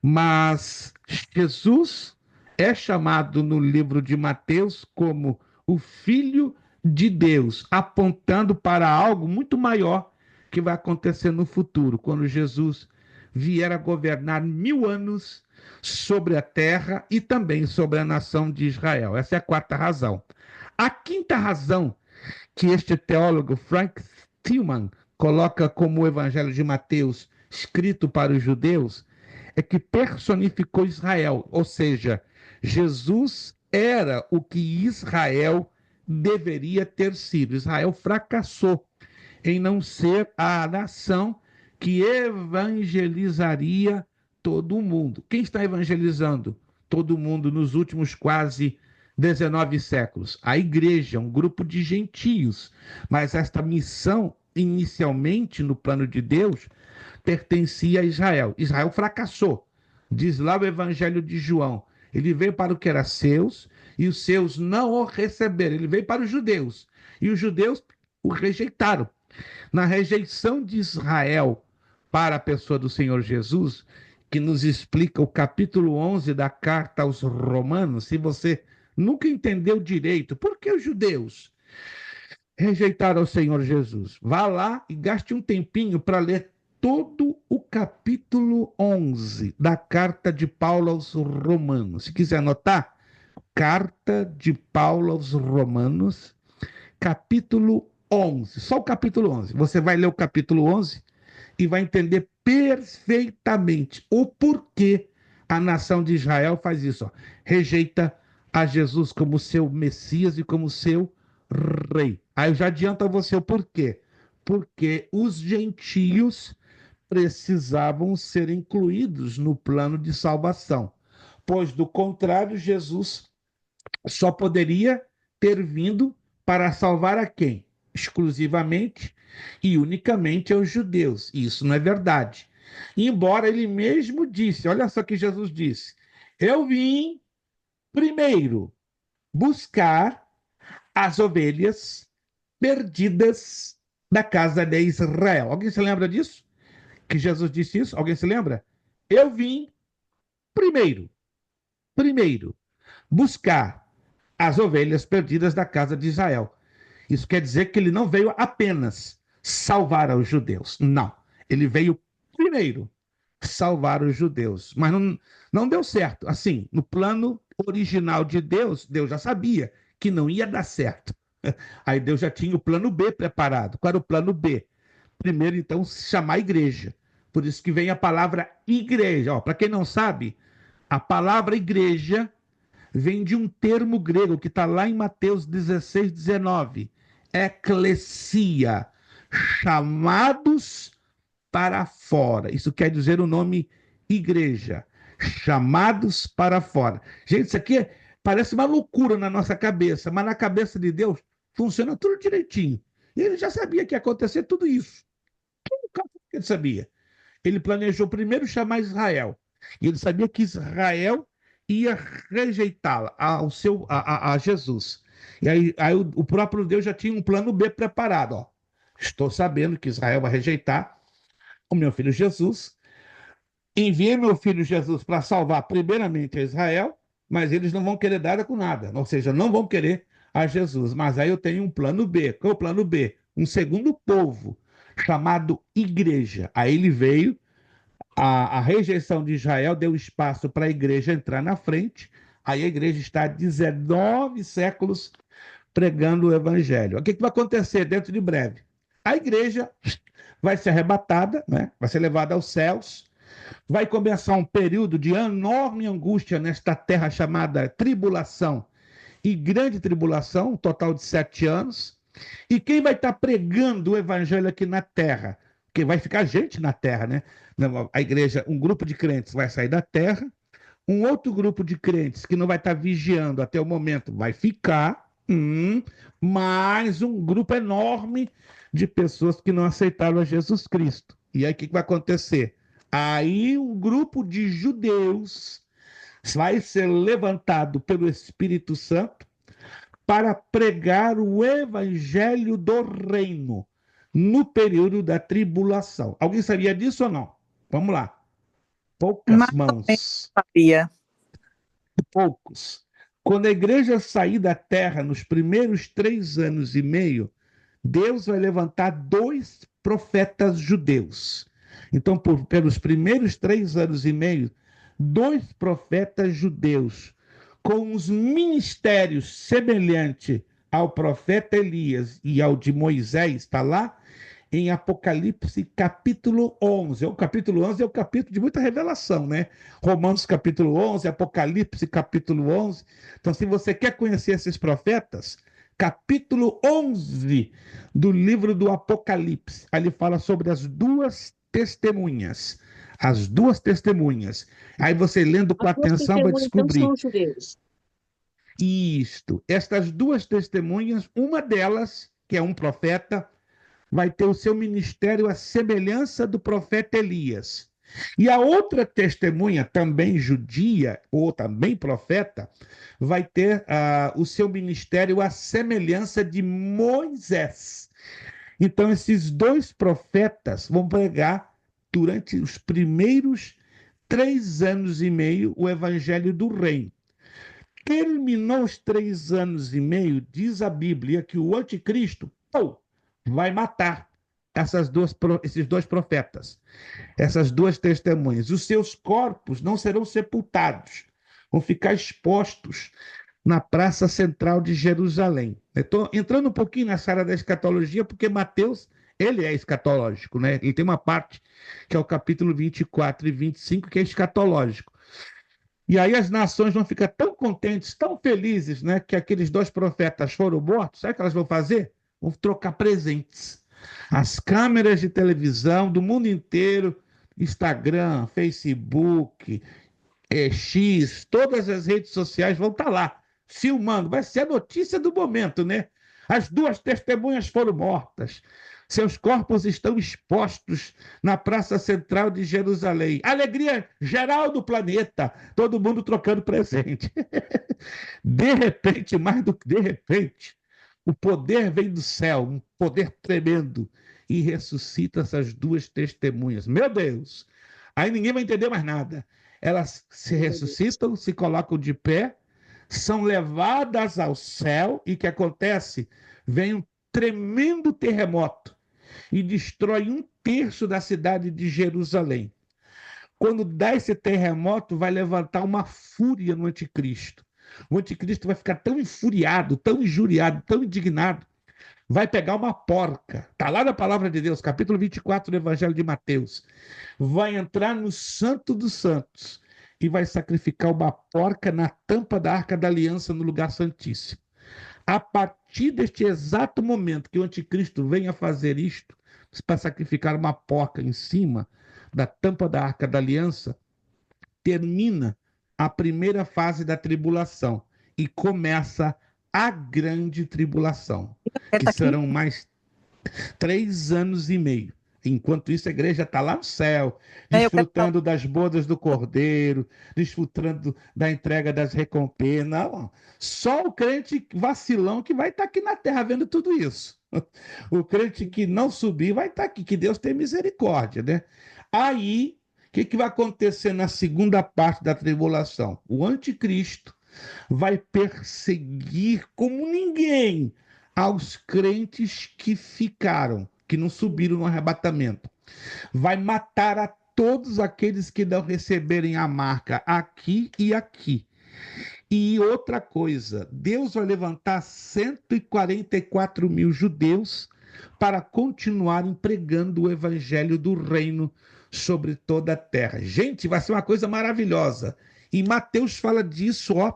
Mas Jesus é chamado no livro de Mateus como o Filho de Deus, apontando para algo muito maior que vai acontecer no futuro, quando Jesus vier a governar 1000 anos sobre a terra e também sobre a nação de Israel. Essa é a quarta razão. A quinta razão que este teólogo Frank Tillman coloca como o Evangelho de Mateus escrito para os judeus é que personificou Israel, ou seja, Jesus era o que Israel deveria ter sido. Israel fracassou em não ser a nação que evangelizaria todo o mundo. Quem está evangelizando todo mundo nos últimos quase 19 séculos? A igreja, um grupo de gentios. Mas esta missão, inicialmente, no plano de Deus, pertencia a Israel. Israel fracassou. Diz lá o Evangelho de João. Ele veio para o que era seus, e os seus não o receberam. Ele veio para os judeus, e os judeus o rejeitaram. Na rejeição de Israel para a pessoa do Senhor Jesus, que nos explica o capítulo 11 da carta aos Romanos, se você nunca entendeu direito, por que os judeus rejeitaram o Senhor Jesus? Vá lá e gaste um tempinho para ler todo o capítulo 11 da carta de Paulo aos Romanos. Se quiser anotar, carta de Paulo aos Romanos, capítulo 11, só o capítulo 11. Você vai ler o capítulo 11 e vai entender perfeitamente o porquê a nação de Israel faz isso. Ó. Rejeita a Jesus como seu Messias e como seu rei. Aí eu já adianto a você o porquê. Porque os gentios precisavam ser incluídos no plano de salvação. Pois, do contrário, Jesus só poderia ter vindo para salvar a quem? Exclusivamente e unicamente aos judeus. E isso não é verdade. Embora ele mesmo disse, olha só que Jesus disse: eu vim primeiro buscar as ovelhas perdidas da casa de Israel. Alguém se lembra disso? Que Jesus disse isso? Alguém se lembra? Eu vim primeiro buscar as ovelhas perdidas da casa de Israel. Isso quer dizer que ele não veio apenas salvar os judeus. Não. Ele veio primeiro salvar os judeus. Mas não deu certo. Assim, no plano original de Deus, Deus já sabia que não ia dar certo. Aí Deus já tinha o plano B preparado. Qual era o plano B? Primeiro, então, chamar a igreja. Por isso que vem a palavra igreja. Para quem não sabe, a palavra igreja vem de um termo grego que está lá em Mateus 16, 19. Eclesia, chamados para fora. Isso quer dizer o nome igreja, chamados para fora. Gente, isso aqui parece uma loucura na nossa cabeça, mas na cabeça de Deus funciona tudo direitinho. E ele já sabia que ia acontecer tudo isso. Ele sabia. Ele planejou primeiro chamar Israel. E ele sabia que Israel ia rejeitá-la a Jesus. E aí o próprio Deus já tinha um plano B preparado. Ó. estou sabendo que Israel vai rejeitar o meu filho Jesus. Enviei meu filho Jesus para salvar primeiramente a Israel, mas eles não vão querer nada com nada, ou seja, não vão querer a Jesus. Mas aí eu tenho um plano B. Qual é o plano B? Um segundo povo, chamado igreja. Aí ele veio, a rejeição de Israel deu espaço para a igreja entrar na frente, aí a igreja está há 19 séculos pregando o evangelho. O que vai acontecer dentro de breve? A igreja vai ser arrebatada, né? Vai ser levada aos céus, vai começar um período de enorme angústia nesta terra chamada tribulação e grande tribulação, um total de 7 anos. E quem vai estar pregando o evangelho aqui na terra? Porque vai ficar gente na terra, né? A igreja, um grupo de crentes vai sair da terra, um outro grupo de crentes que não vai estar vigiando até o momento vai ficar, mais um grupo enorme de pessoas que não aceitaram a Jesus Cristo. E aí o que vai acontecer? Aí um grupo de judeus vai ser levantado pelo Espírito Santo para pregar o evangelho do reino no período da tribulação. Alguém sabia disso ou não? Vamos lá. Poucas mãos. Sabia. Poucos. Quando a igreja sair da terra nos primeiros 3 anos e meio, Deus vai levantar 2 profetas judeus. Então, pelos primeiros 3 anos e meio, 2 profetas judeus com os ministérios semelhantes ao profeta Elias e ao de Moisés, está lá em Apocalipse capítulo 11. O capítulo 11 é o capítulo de muita revelação, né? Romanos capítulo 11, Apocalipse capítulo 11. Então, se você quer conhecer esses profetas, capítulo 11 do livro do Apocalipse, ali fala sobre as 2 testemunhas. As 2 testemunhas. Aí você lendo com atenção vai descobrir. Então são judeus. Isto. Estas 2 testemunhas, uma delas, que é um profeta, vai ter o seu ministério à semelhança do profeta Elias. E a outra testemunha, também judia, ou também profeta, vai ter o seu ministério à semelhança de Moisés. Então, esses 2 profetas vão pregar durante os primeiros 3 anos e meio o evangelho do reino. Terminou os 3 anos e meio, diz a Bíblia que o anticristo vai matar esses 2 profetas, essas 2 testemunhas. Os seus corpos não serão sepultados, vão ficar expostos na praça central de Jerusalém. Estou entrando um pouquinho nessa área da escatologia, porque Mateus, ele é escatológico, né? Ele tem uma parte que é o capítulo 24 e 25, que é escatológico. E aí as nações vão ficar tão contentes, tão felizes, né, que aqueles 2 profetas foram mortos. Sabe o que elas vão fazer? Vão trocar presentes. As câmeras de televisão do mundo inteiro, Instagram, Facebook, X, todas as redes sociais vão estar lá, filmando. Vai ser a notícia do momento, né? As 2 testemunhas foram mortas. Seus corpos estão expostos na praça central de Jerusalém. Alegria geral do planeta, todo mundo trocando presente. De repente, mais do que de repente, o poder vem do céu, um poder tremendo, e ressuscita essas 2 testemunhas. Meu Deus! Aí ninguém vai entender mais nada. Elas se ressuscitam, se colocam de pé, são levadas ao céu, e o que acontece? Vem um tremendo terremoto e destrói 1/3 da cidade de Jerusalém. Quando dá esse terremoto, vai levantar uma fúria no anticristo. O anticristo vai ficar tão infuriado, tão injuriado, tão indignado, vai pegar uma porca. Está lá na palavra de Deus, capítulo 24 do Evangelho de Mateus. Vai entrar no Santo dos Santos e vai sacrificar uma porca na tampa da Arca da Aliança no lugar santíssimo. A partir deste exato momento que o anticristo venha fazer isto, para sacrificar uma porca em cima da tampa da Arca da Aliança, termina a primeira fase da tribulação e começa a grande tribulação, que serão mais 3 anos e meio. Enquanto isso, a igreja está lá no céu, É, eu quero... desfrutando das bodas do Cordeiro, desfrutando da entrega das recompensas. Não, só o crente vacilão que vai estar aqui na terra vendo tudo isso. O crente que não subir vai estar aqui, que Deus tem misericórdia, né? Aí, o que vai acontecer na segunda parte da tribulação? O anticristo vai perseguir como ninguém aos crentes que ficaram, que não subiram no arrebatamento. Vai matar a todos aqueles que não receberem a marca aqui e aqui. E outra coisa, Deus vai levantar 144 mil judeus para continuarem pregando o evangelho do reino sobre toda a terra. Gente, vai ser uma coisa maravilhosa. E Mateus fala disso, ó,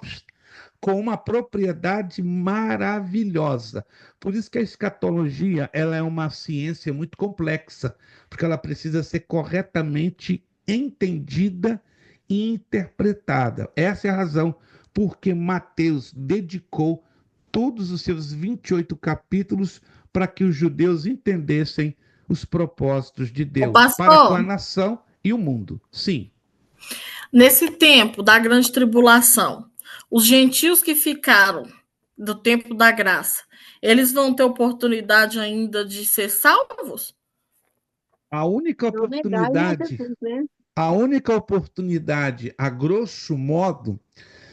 com uma propriedade maravilhosa. Por isso que a escatologia, ela é uma ciência muito complexa, porque ela precisa ser corretamente entendida e interpretada. Essa é a razão porque Mateus dedicou todos os seus 28 capítulos para que os judeus entendessem os propósitos de Deus para com a nação e o mundo. Sim. Nesse tempo da grande tribulação, os gentios que ficaram do tempo da graça, eles vão ter oportunidade ainda de ser salvos? A única oportunidade, a única oportunidade, a grosso modo,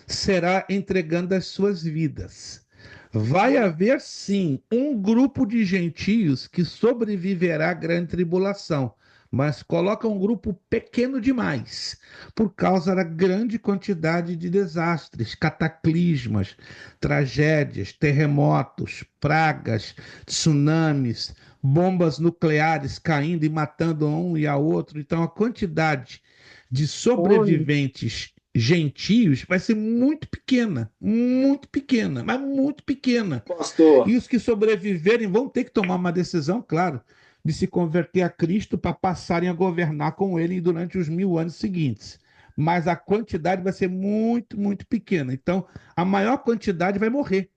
será entregando as suas vidas. Vai haver, sim, um grupo de gentios que sobreviverá à grande tribulação, mas coloca um grupo pequeno demais, por causa da grande quantidade de desastres, cataclismas, tragédias, terremotos, pragas, tsunamis, bombas nucleares caindo e matando um e a outro. Então, a quantidade de sobreviventes gentios vai ser muito pequena, mas muito pequena. Pastor. E os que sobreviverem vão ter que tomar uma decisão, claro, de se converter a Cristo para passarem a governar com ele durante os 1000 anos seguintes. Mas a quantidade vai ser muito, muito pequena. Então, a maior quantidade vai morrer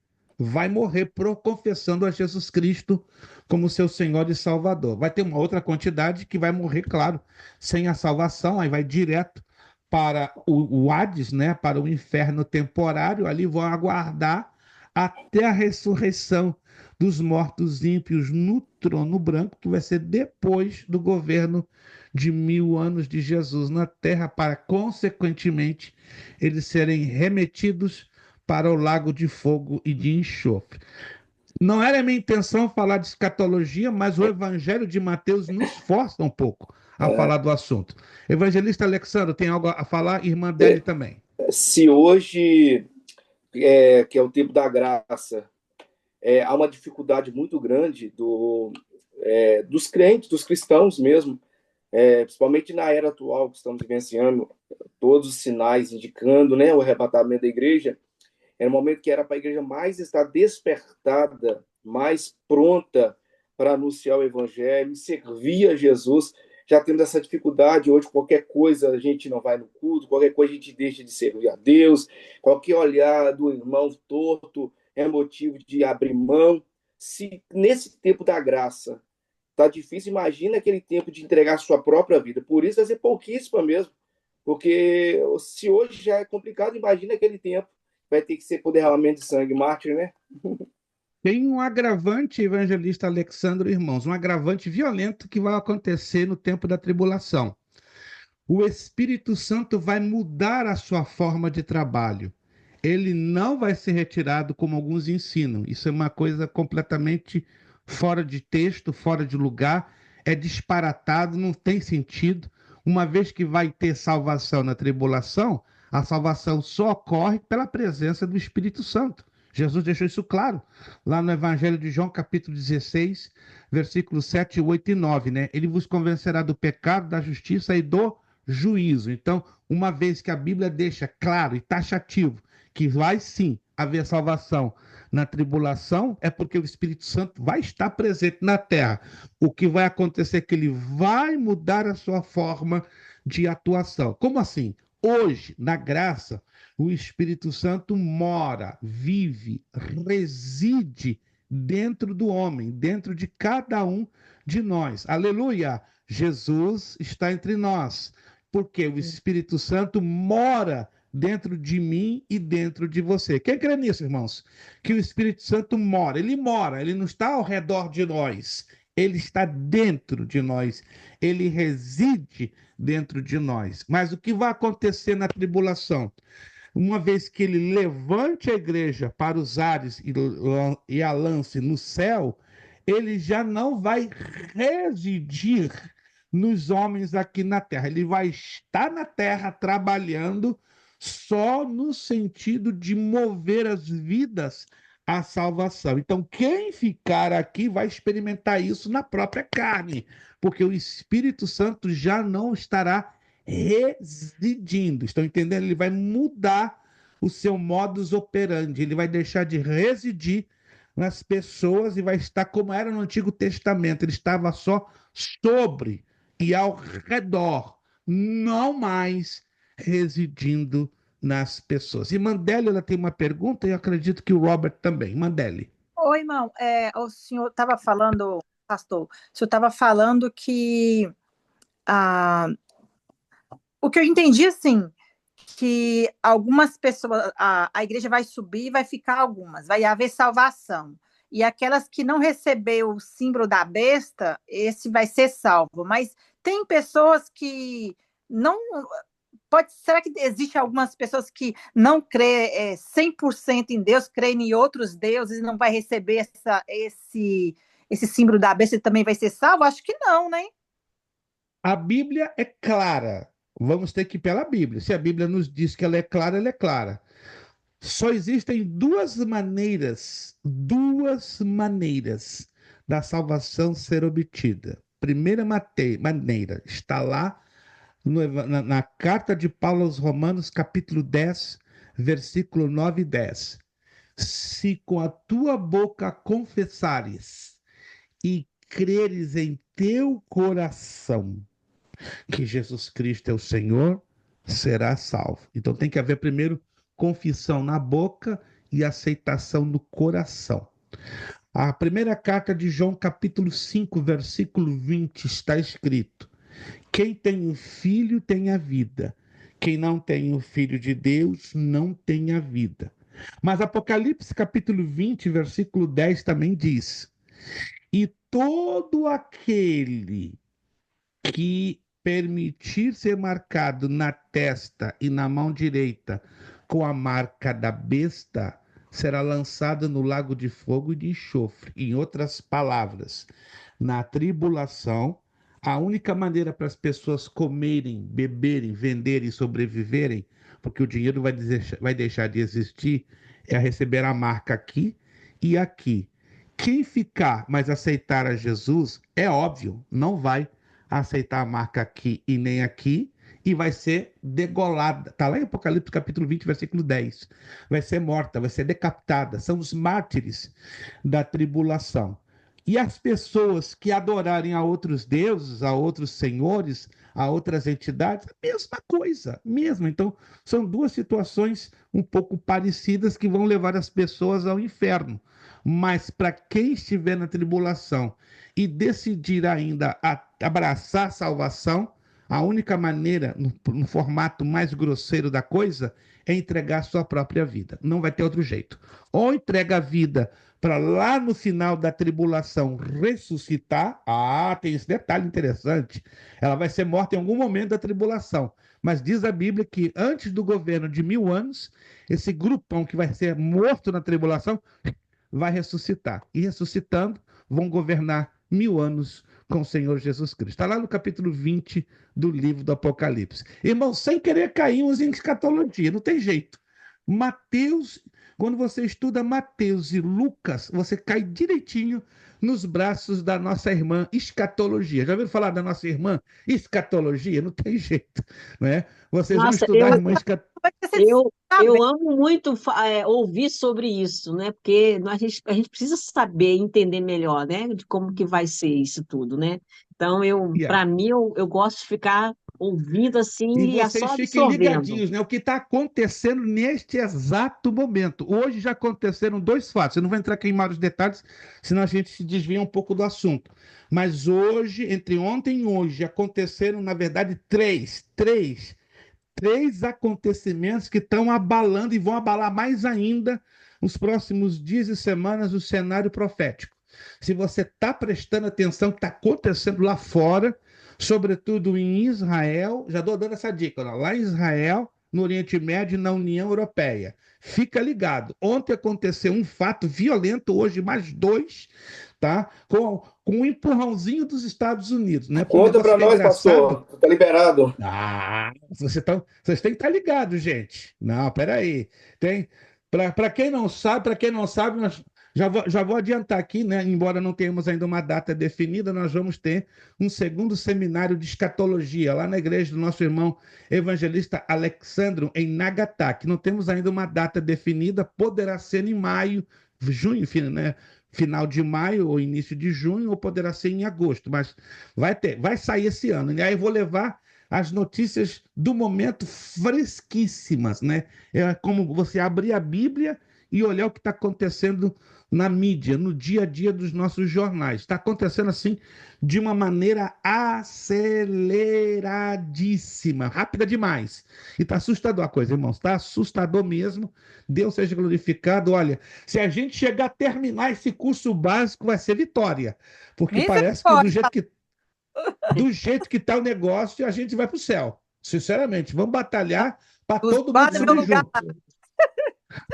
confessando a Jesus Cristo como seu Senhor e Salvador. Vai ter uma outra quantidade que vai morrer, claro, sem a salvação, aí vai direto para o Hades, né, para o inferno temporário, ali vão aguardar até a ressurreição dos mortos ímpios no trono branco, que vai ser depois do governo de 1000 anos de Jesus na terra, para, consequentemente, eles serem remetidos para o lago de fogo e de enxofre. Não era minha intenção falar de escatologia, mas o Evangelho de Mateus nos força um pouco a falar do assunto. Evangelista Alexandre, tem algo a falar? Irmã Beli também. Se hoje, que é o tempo da graça, há uma dificuldade muito grande dos crentes, dos cristãos mesmo, principalmente na era atual que estamos vivenciando, todos os sinais indicando, né, o arrebatamento da igreja. Era um momento que era para a igreja mais estar despertada, mais pronta para anunciar o evangelho e servir a Jesus. Já temos essa dificuldade hoje, qualquer coisa a gente não vai no culto, qualquer coisa a gente deixa de servir a Deus, qualquer olhar do irmão torto é motivo de abrir mão. Se nesse tempo da graça está difícil, imagina aquele tempo de entregar a sua própria vida. Por isso vai ser pouquíssima mesmo, porque se hoje já é complicado, imagina aquele tempo. Vai ter que ser por derramamento de sangue, mártir, né? Tem um agravante, evangelista Alexandre, irmãos, um agravante violento que vai acontecer no tempo da tribulação. O Espírito Santo vai mudar a sua forma de trabalho. Ele não vai ser retirado como alguns ensinam. Isso é uma coisa completamente fora de texto, fora de lugar, é disparatado, não tem sentido. Uma vez que vai ter salvação na tribulação, a salvação só ocorre pela presença do Espírito Santo. Jesus deixou isso claro lá no Evangelho de João, capítulo 16, versículos 7, 8 e 9, né? Ele vos convencerá do pecado, da justiça e do juízo. Então, uma vez que a Bíblia deixa claro e taxativo que vai sim haver salvação na tribulação, é porque o Espírito Santo vai estar presente na terra. O que vai acontecer é que ele vai mudar a sua forma de atuação. Como assim? Hoje, na graça, o Espírito Santo mora, vive, reside dentro do homem, dentro de cada um de nós. Aleluia! Jesus está entre nós, porque o Espírito Santo mora dentro de mim e dentro de você. Quem crê nisso, irmãos? Que o Espírito Santo mora, ele não está ao redor de nós, ele está dentro de nós, ele reside dentro de nós. Mas o que vai acontecer na tribulação? Uma vez que ele levante a igreja para os ares e a lance no céu, ele já não vai residir nos homens aqui na terra. Ele vai estar na terra trabalhando só no sentido de mover as vidas à salvação. Então, quem ficar aqui vai experimentar isso na própria carne, porque o Espírito Santo já não estará residindo. Estão entendendo? Ele vai mudar o seu modus operandi, ele vai deixar de residir nas pessoas e vai estar como era no Antigo Testamento. Ele estava só sobre e ao redor, não mais residindo nas pessoas. E Mandele, ela tem uma pergunta e eu acredito que o Robert também. Mandele. Oi, irmão. O senhor estava falando, pastor, o senhor estava falando que o que eu entendi, assim, que algumas pessoas, a igreja vai subir e vai ficar algumas, vai haver salvação. E aquelas que não receberam o símbolo da besta, esse vai ser salvo. Mas tem pessoas que não... será que existe algumas pessoas que não crê 100% em Deus, creem em outros deuses e não vai receber esse símbolo da besta e também vai ser salvo? Acho que não, né? A Bíblia é clara. Vamos ter que ir pela Bíblia. Se a Bíblia nos diz que ela é clara, ela é clara. Só existem duas maneiras da salvação ser obtida. Primeira maneira está lá na carta de Paulo aos Romanos, capítulo 10, versículo 9 e 10. Se com a tua boca confessares e creres em teu coração que Jesus Cristo é o Senhor, será salvo. Então tem que haver primeiro confissão na boca e aceitação no coração. A primeira carta de João, capítulo 5, versículo 20, está escrito: quem tem o Filho tem a vida. Quem não tem o Filho de Deus não tem a vida. Mas Apocalipse, capítulo 20, versículo 10 também diz: e todo aquele que permitir ser marcado na testa e na mão direita com a marca da besta será lançado no lago de fogo e de enxofre. Em outras palavras, na tribulação, a única maneira para as pessoas comerem, beberem, venderem e sobreviverem, porque o dinheiro vai deixar de existir, é receber a marca aqui e aqui. Quem ficar, mas aceitar a Jesus, é óbvio, não vai aceitar a marca aqui e nem aqui, e vai ser degolada. Está lá em Apocalipse capítulo 20, versículo 10. Vai ser morta, vai ser decapitada. São os mártires da tribulação. E as pessoas que adorarem a outros deuses, a outros senhores, a outras entidades, a mesma coisa, mesmo. Então, são duas situações um pouco parecidas que vão levar as pessoas ao inferno. Mas para quem estiver na tribulação e decidir ainda abraçar a salvação, a única maneira, no formato mais grosseiro da coisa, é entregar a sua própria vida. Não vai ter outro jeito. Ou entrega a vida para lá no final da tribulação ressuscitar. Tem esse detalhe interessante. Ela vai ser morta em algum momento da tribulação. Mas diz a Bíblia que antes do governo de 1000 anos, esse grupão que vai ser morto na tribulação vai ressuscitar. E ressuscitando, vão governar 1000 anos com o Senhor Jesus Cristo. Está lá no capítulo 20 do livro do Apocalipse. Irmão, sem querer caímos em escatologia, não tem jeito. Mateus, quando você estuda Mateus e Lucas, você cai direitinho nos braços da nossa irmã escatologia. Já ouviram falar da nossa irmã escatologia? Não tem jeito, né? Vocês vão estudar a irmã escatologia. Eu amo muito ouvir sobre isso, né? Porque a gente precisa saber, entender melhor, né? De como que vai ser isso tudo, né? Então, para mim, eu gosto de ficar ouvindo assim E e é vocês só fiquem absorvendo. ligadinhos, né? O que está acontecendo neste exato momento. Hoje já aconteceram dois fatos. Eu não vou entrar aqui em maiores detalhes, senão a gente se desvia um pouco do assunto. Mas hoje, entre ontem e hoje, aconteceram, na verdade, três acontecimentos que estão abalando e vão abalar mais ainda nos próximos dias e semanas o cenário profético. Se você está prestando atenção no que está acontecendo lá fora, sobretudo em Israel, já estou dando essa dica, lá em Israel, no Oriente Médio e na União Europeia. Fica ligado. Ontem aconteceu um fato violento, hoje mais dois, tá? Com um empurrãozinho dos Estados Unidos, né? Porque o Conta negócio para que é nós, engraçado. pastor. Tá liberado. Vocês têm que estar ligados, gente. Não, peraí. Tem. Para quem não sabe, nós já vou adiantar aqui, né? Embora não tenhamos ainda uma data definida, nós vamos ter um segundo seminário de escatologia lá na igreja do nosso irmão evangelista Alexandro, em Nagataki. Não temos ainda uma data definida, poderá ser em maio, junho, né? Final de maio ou início de junho, ou poderá ser em agosto, mas vai sair esse ano. E aí eu vou levar as notícias do momento fresquíssimas, né? É como você abrir a Bíblia e olhar o que está acontecendo na mídia, no dia a dia dos nossos jornais. Está acontecendo assim de uma maneira aceleradíssima, rápida demais. E está assustador a coisa, irmãos. Está assustador mesmo. Deus seja glorificado. Olha, se a gente chegar a terminar esse curso básico, vai ser vitória. Porque parece que Misericórdia. do jeito que está o negócio, a gente vai para o céu. Sinceramente, vamos batalhar para todo mundo Bota meu subir lugar. junto.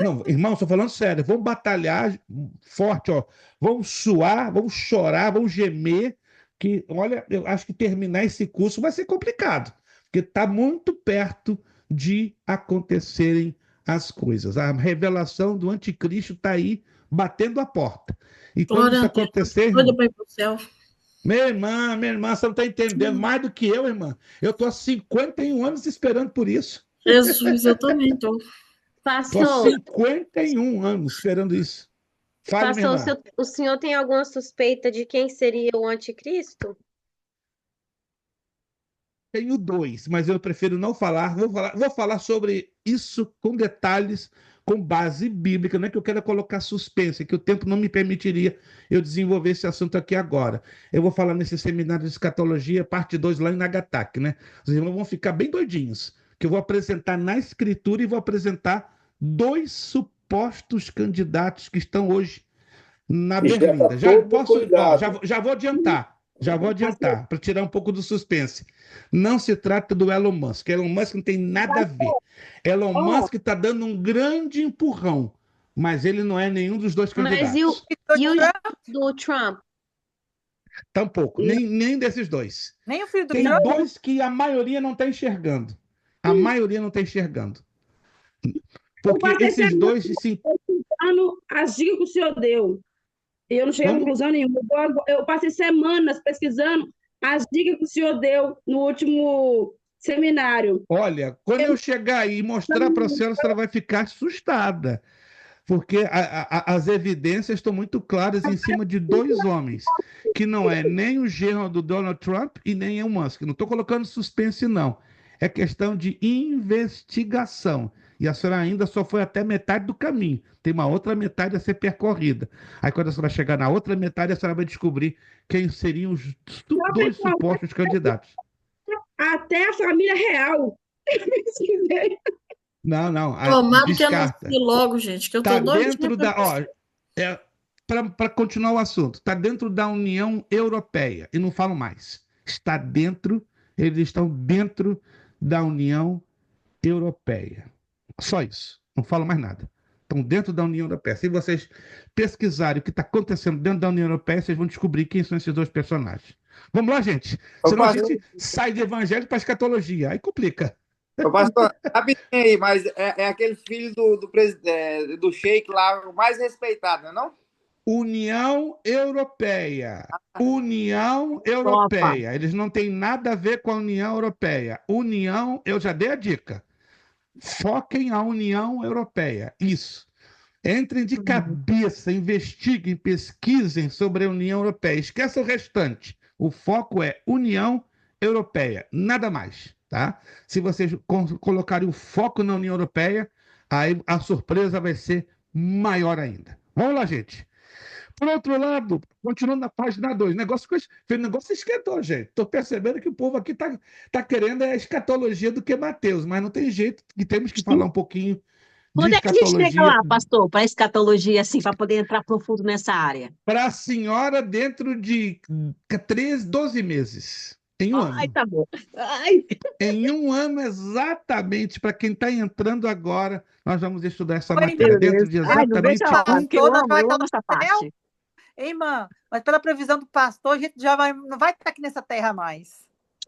Não, irmão, estou falando sério. Vamos batalhar forte, ó. Vamos suar, vamos chorar, vamos gemer. Que, olha, eu acho que terminar esse curso vai ser complicado, porque está muito perto de acontecerem as coisas. A revelação do anticristo está aí batendo a porta. E quando Glória isso a Deus. acontecer, Doida irmão, para ir para o céu. minha irmã, você não está entendendo mais do que eu, irmã. Eu estou há 51 anos esperando por isso. Jesus, eu também estou. Estou há Pastor, 51 anos esperando isso. Fale, minha pastor, irmã. o senhor tem alguma suspeita de quem seria o anticristo? Tenho dois, mas eu prefiro não falar. Vou falar sobre isso com detalhes, com base bíblica. Não é que eu queira colocar suspense, é que o tempo não me permitiria eu desenvolver esse assunto aqui agora. Eu vou falar nesse seminário de escatologia, parte 2 lá em Nagataki, né? Os irmãos vão ficar bem doidinhos, que eu vou apresentar na escritura e vou apresentar dois supostos candidatos que estão hoje na Já está Berlinda. Já todo posso, ó, cuidado. já vou adiantar. Já vou adiantar, para tirar um pouco do suspense. Não se trata do Elon Musk. Elon Musk não tem nada a ver. Elon Ó, Musk está dando um grande empurrão, mas ele não é nenhum dos dois Mas candidatos. e o do Trump? Tampouco, nem desses dois. Nem o filho do Tem Trump. dois que a maioria não está enxergando. A maioria não está enxergando. eu Porque passei esses semana dois se. pesquisando as dicas que o senhor deu. E eu não cheguei a Como? conclusão nenhuma. Eu passei semanas pesquisando as dicas que o senhor deu no último seminário. Olha, quando eu chegar aí e mostrar para a senhora vai ficar assustada. Porque as evidências estão muito claras em cima de dois homens, que não é nem o genro do Donald Trump e nem é o Musk. Não estou colocando suspense, não. É questão de investigação. E a senhora ainda só foi até metade do caminho. Tem uma outra metade a ser percorrida. Aí, quando a senhora chegar na outra metade, a senhora vai descobrir quem seriam os dois supostos candidatos. Até a família real. Eu pesquisei. Não, Tomara que anuncie descarta. logo, gente, que eu Está estou doidinha dentro para da. Ó, para continuar o assunto, está dentro da União Europeia. E não falo mais. Eles estão dentro da União Europeia. Só isso. Não falo mais nada. Estão dentro da União Europeia. Se vocês pesquisarem o que está acontecendo dentro da União Europeia, vocês vão descobrir quem são esses dois personagens. Vamos lá, gente. Senão a gente sai de evangelho para escatologia. Aí complica. Ô, pastor, rapidinho aí, mas é aquele filho do Sheik lá, o mais respeitado, não é não? União Europeia. União Europeia. Eles não têm nada a ver com a União Europeia. Eu já dei a dica. Foquem a União Europeia. Isso. Entrem de cabeça, investiguem, pesquisem sobre a União Europeia. Esqueça o restante. O foco é União Europeia, nada mais, tá? Se vocês colocarem o foco na União Europeia, aí a surpresa vai ser maior ainda. Vamos lá, gente. Por outro lado, continuando na página 2, o negócio esquentou, gente. Estou percebendo que o povo aqui está querendo a escatologia do que Mateus, mas não tem jeito, que temos que falar um pouquinho de Quando é que a gente chega escatologia lá, pastor, para escatologia, assim, para poder entrar profundo nessa área? para a senhora dentro de 13, 12 meses. Em um Ai, ano. tá bom. Ai, Em um ano, exatamente, para quem está entrando agora, nós vamos estudar essa Oi, matéria meu dentro Deus. de Ai, não deixa exatamente eu falar, um. porque eu toda amo, vai eu estar amo essa no céu? parte. Hein, irmã? Mas pela previsão do pastor, a gente já não vai estar aqui nessa terra mais.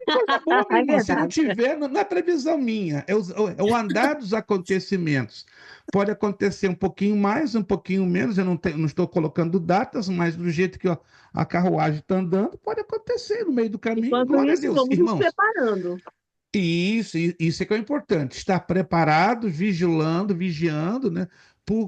Coisa boa, minha É irmã. Se não verdade. tiver, não é previsão minha. É o andar dos acontecimentos. Pode acontecer um pouquinho mais, um pouquinho menos. Eu não estou colocando datas, mas do jeito que a carruagem está andando, pode acontecer no meio do caminho. Enquanto Glória a isso, Deus. vamos nos Irmãos, preparando. isso é que é importante. Estar preparado, vigilando, vigiando, né?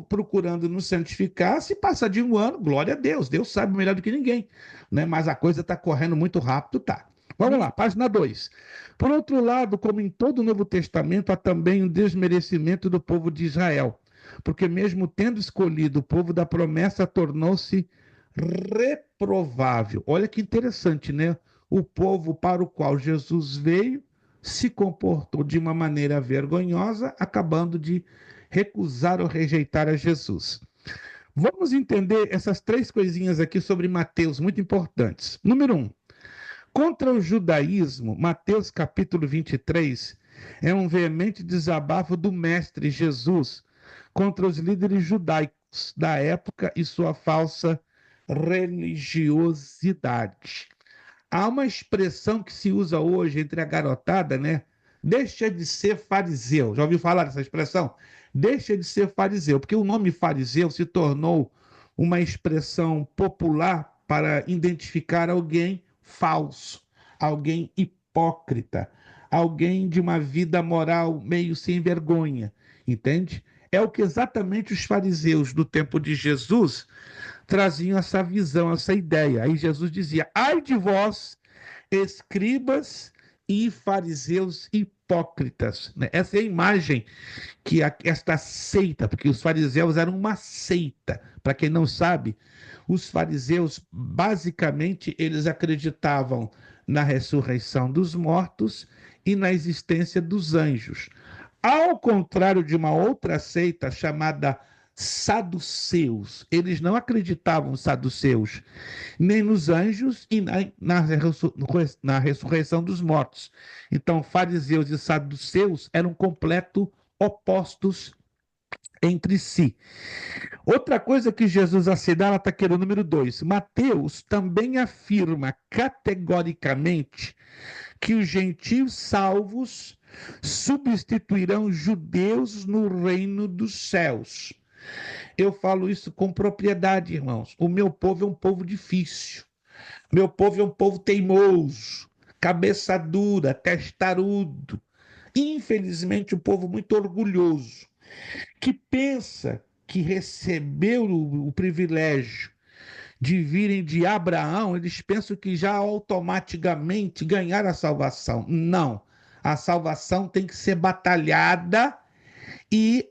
Procurando nos santificar. Se passar de um ano, glória a Deus. Deus sabe melhor do que ninguém, né? Mas a coisa está correndo muito rápido, tá? Vamos lá, página 2. Por outro lado, como em todo o Novo Testamento, há também um desmerecimento do povo de Israel, porque mesmo tendo escolhido o povo da promessa, tornou-se reprovável. Olha que interessante, né? O povo para o qual Jesus veio se comportou de uma maneira vergonhosa, acabando de recusar ou rejeitar a Jesus. Vamos entender essas 3 coisinhas aqui sobre Mateus, muito importantes. Número 1. Contra o judaísmo, Mateus capítulo 23 é um veemente desabafo do mestre Jesus contra os líderes judaicos da época e sua falsa religiosidade. Há uma expressão que se usa hoje entre a garotada, né? Deixa de ser fariseu. Já ouviu falar dessa expressão? Deixa de ser fariseu, porque o nome fariseu se tornou uma expressão popular para identificar alguém falso, alguém hipócrita, alguém de uma vida moral meio sem vergonha, entende? É o que exatamente os fariseus do tempo de Jesus traziam essa visão, essa ideia. Aí Jesus dizia: ai de vós, escribas e fariseus hipócritas. Essa é a imagem que esta seita, porque os fariseus eram uma seita. Para quem não sabe, os fariseus, basicamente, eles acreditavam na ressurreição dos mortos e na existência dos anjos. Ao contrário de uma outra seita chamada saduceus, eles não acreditavam saduceus nem nos anjos e na ressurreição dos mortos. Então, fariseus e saduceus eram completos opostos entre si. Outra coisa que Jesus assinala está aqui no número 2. Mateus também afirma categoricamente que os gentios salvos substituirão os judeus no reino dos céus. Eu falo isso com propriedade, irmãos. O meu povo é um povo difícil. Meu povo é um povo teimoso, cabeça dura, testarudo. Infelizmente, um povo muito orgulhoso, que pensa que recebeu o privilégio de virem de Abraão, eles pensam que já automaticamente ganharam a salvação. Não. A salvação tem que ser batalhada e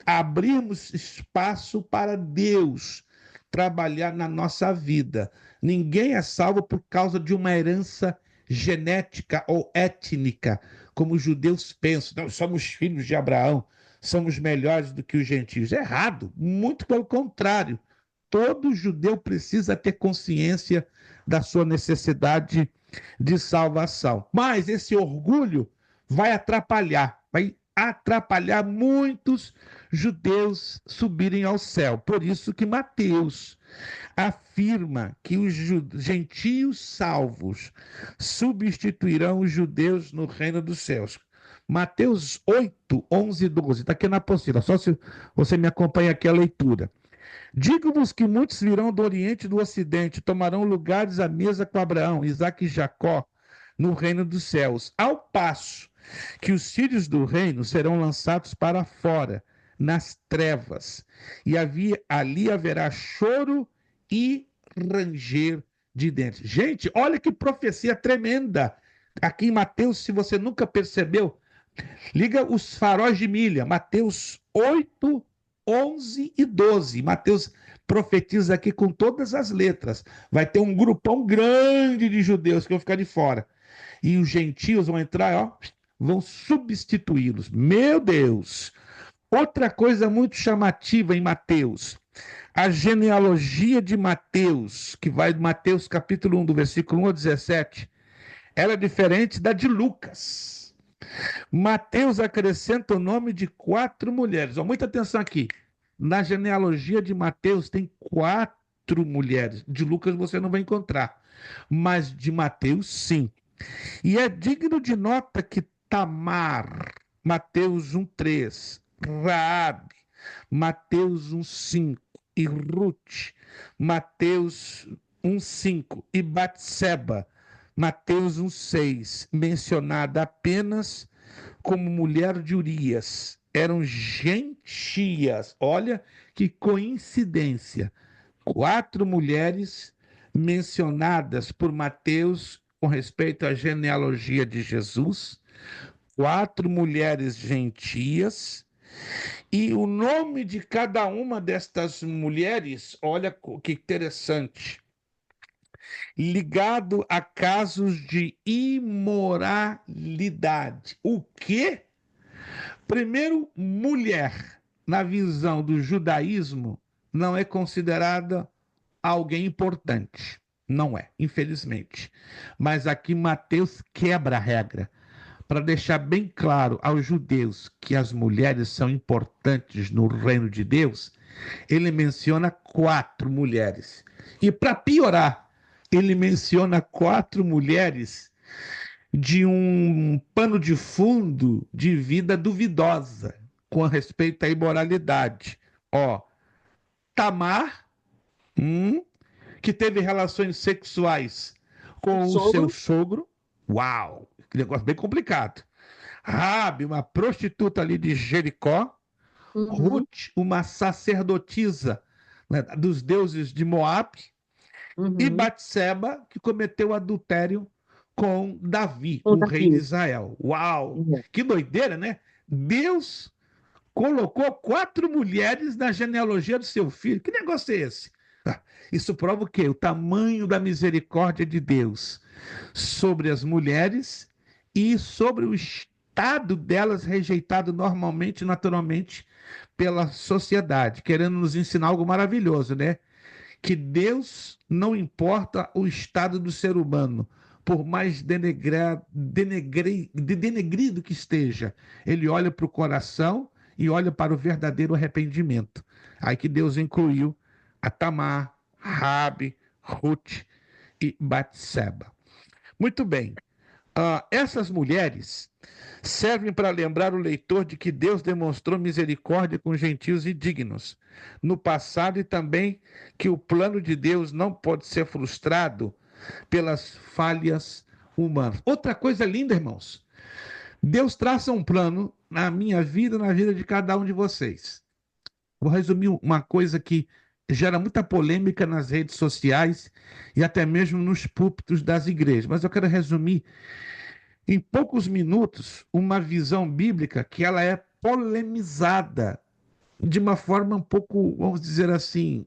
abrirmos espaço para Deus trabalhar na nossa vida. Ninguém é salvo por causa de uma herança genética ou étnica, como os judeus pensam. Nós somos filhos de Abraão, somos melhores do que os gentios. Errado, muito pelo contrário. Todo judeu precisa ter consciência da sua necessidade de salvação. Mas esse orgulho vai atrapalhar muitos judeus subirem ao céu. Por isso que Mateus afirma que os gentios salvos substituirão os judeus no reino dos céus. Mateus 8, 11 e 12, está aqui na apostila, só se você me acompanha aqui a leitura. Digo-vos que muitos virão do Oriente e do Ocidente, tomarão lugares à mesa com Abraão, Isaque e Jacó, no reino dos céus, ao passo que os filhos do reino serão lançados para fora, nas trevas, e ali haverá choro e ranger de dentes. Gente, olha que profecia tremenda aqui em Mateus, se você nunca percebeu, liga os faróis de milha, Mateus 8, 11 e 12. Mateus profetiza aqui com todas as letras. Vai ter um grupão grande de judeus que vão ficar de fora. E os gentios vão entrar, ó, vão substituí-los. Meu Deus! Outra coisa muito chamativa em Mateus, a genealogia de Mateus, que vai de Mateus capítulo 1, do versículo 1 ao 17, ela é diferente da de Lucas. Mateus acrescenta o nome de 4 mulheres. Ó, muita atenção aqui. Na genealogia de Mateus tem 4 mulheres. De Lucas você não vai encontrar, mas de Mateus sim. E é digno de nota que Tamar, Mateus 1:3, Raabe, Mateus 1:5 e Ruth, Mateus 1:5 e Batseba, Mateus 1:6, mencionada apenas como mulher de Urias, eram gentias. Olha que coincidência. 4 mulheres mencionadas por Mateus com respeito à genealogia de Jesus, 4 mulheres gentias, e o nome de cada uma destas mulheres, olha que interessante, ligado a casos de imoralidade. O quê? Primeiro, mulher, na visão do judaísmo, não é considerada alguém importante. Não é, infelizmente. Mas aqui Mateus quebra a regra para deixar bem claro aos judeus que as mulheres são importantes no reino de Deus. Ele menciona 4 mulheres. E para piorar, ele menciona 4 mulheres de um pano de fundo de vida duvidosa com respeito à imoralidade. Ó, Tamar, que teve relações sexuais com o seu sogro. Uau, que negócio bem complicado. Raabe, uma prostituta ali de Jericó. Ruth, uma sacerdotisa, né, dos deuses de Moabe. E Batseba, que cometeu adultério com Davi, o rei de Israel. Uau, que doideira, né? Deus colocou 4 mulheres na genealogia do seu filho. Que negócio é esse? Isso prova o quê? O tamanho da misericórdia de Deus sobre as mulheres e sobre o estado delas rejeitado normalmente, naturalmente, pela sociedade, querendo nos ensinar algo maravilhoso, né? Que Deus não importa o estado do ser humano, por mais denegrido que esteja, ele olha para o coração e olha para o verdadeiro arrependimento. Aí que Deus incluiu a Tamar, Raabe, Ruth e Batseba. Muito bem. Essas mulheres servem para lembrar o leitor de que Deus demonstrou misericórdia com gentios e dignos no passado, e também que o plano de Deus não pode ser frustrado pelas falhas humanas. Outra coisa linda, irmãos, Deus traça um plano na minha vida, na vida de cada um de vocês. Vou resumir uma coisa que gera muita polêmica nas redes sociais e até mesmo nos púlpitos das igrejas, mas eu quero resumir em poucos minutos uma visão bíblica que ela é polemizada de uma forma um pouco, vamos dizer assim,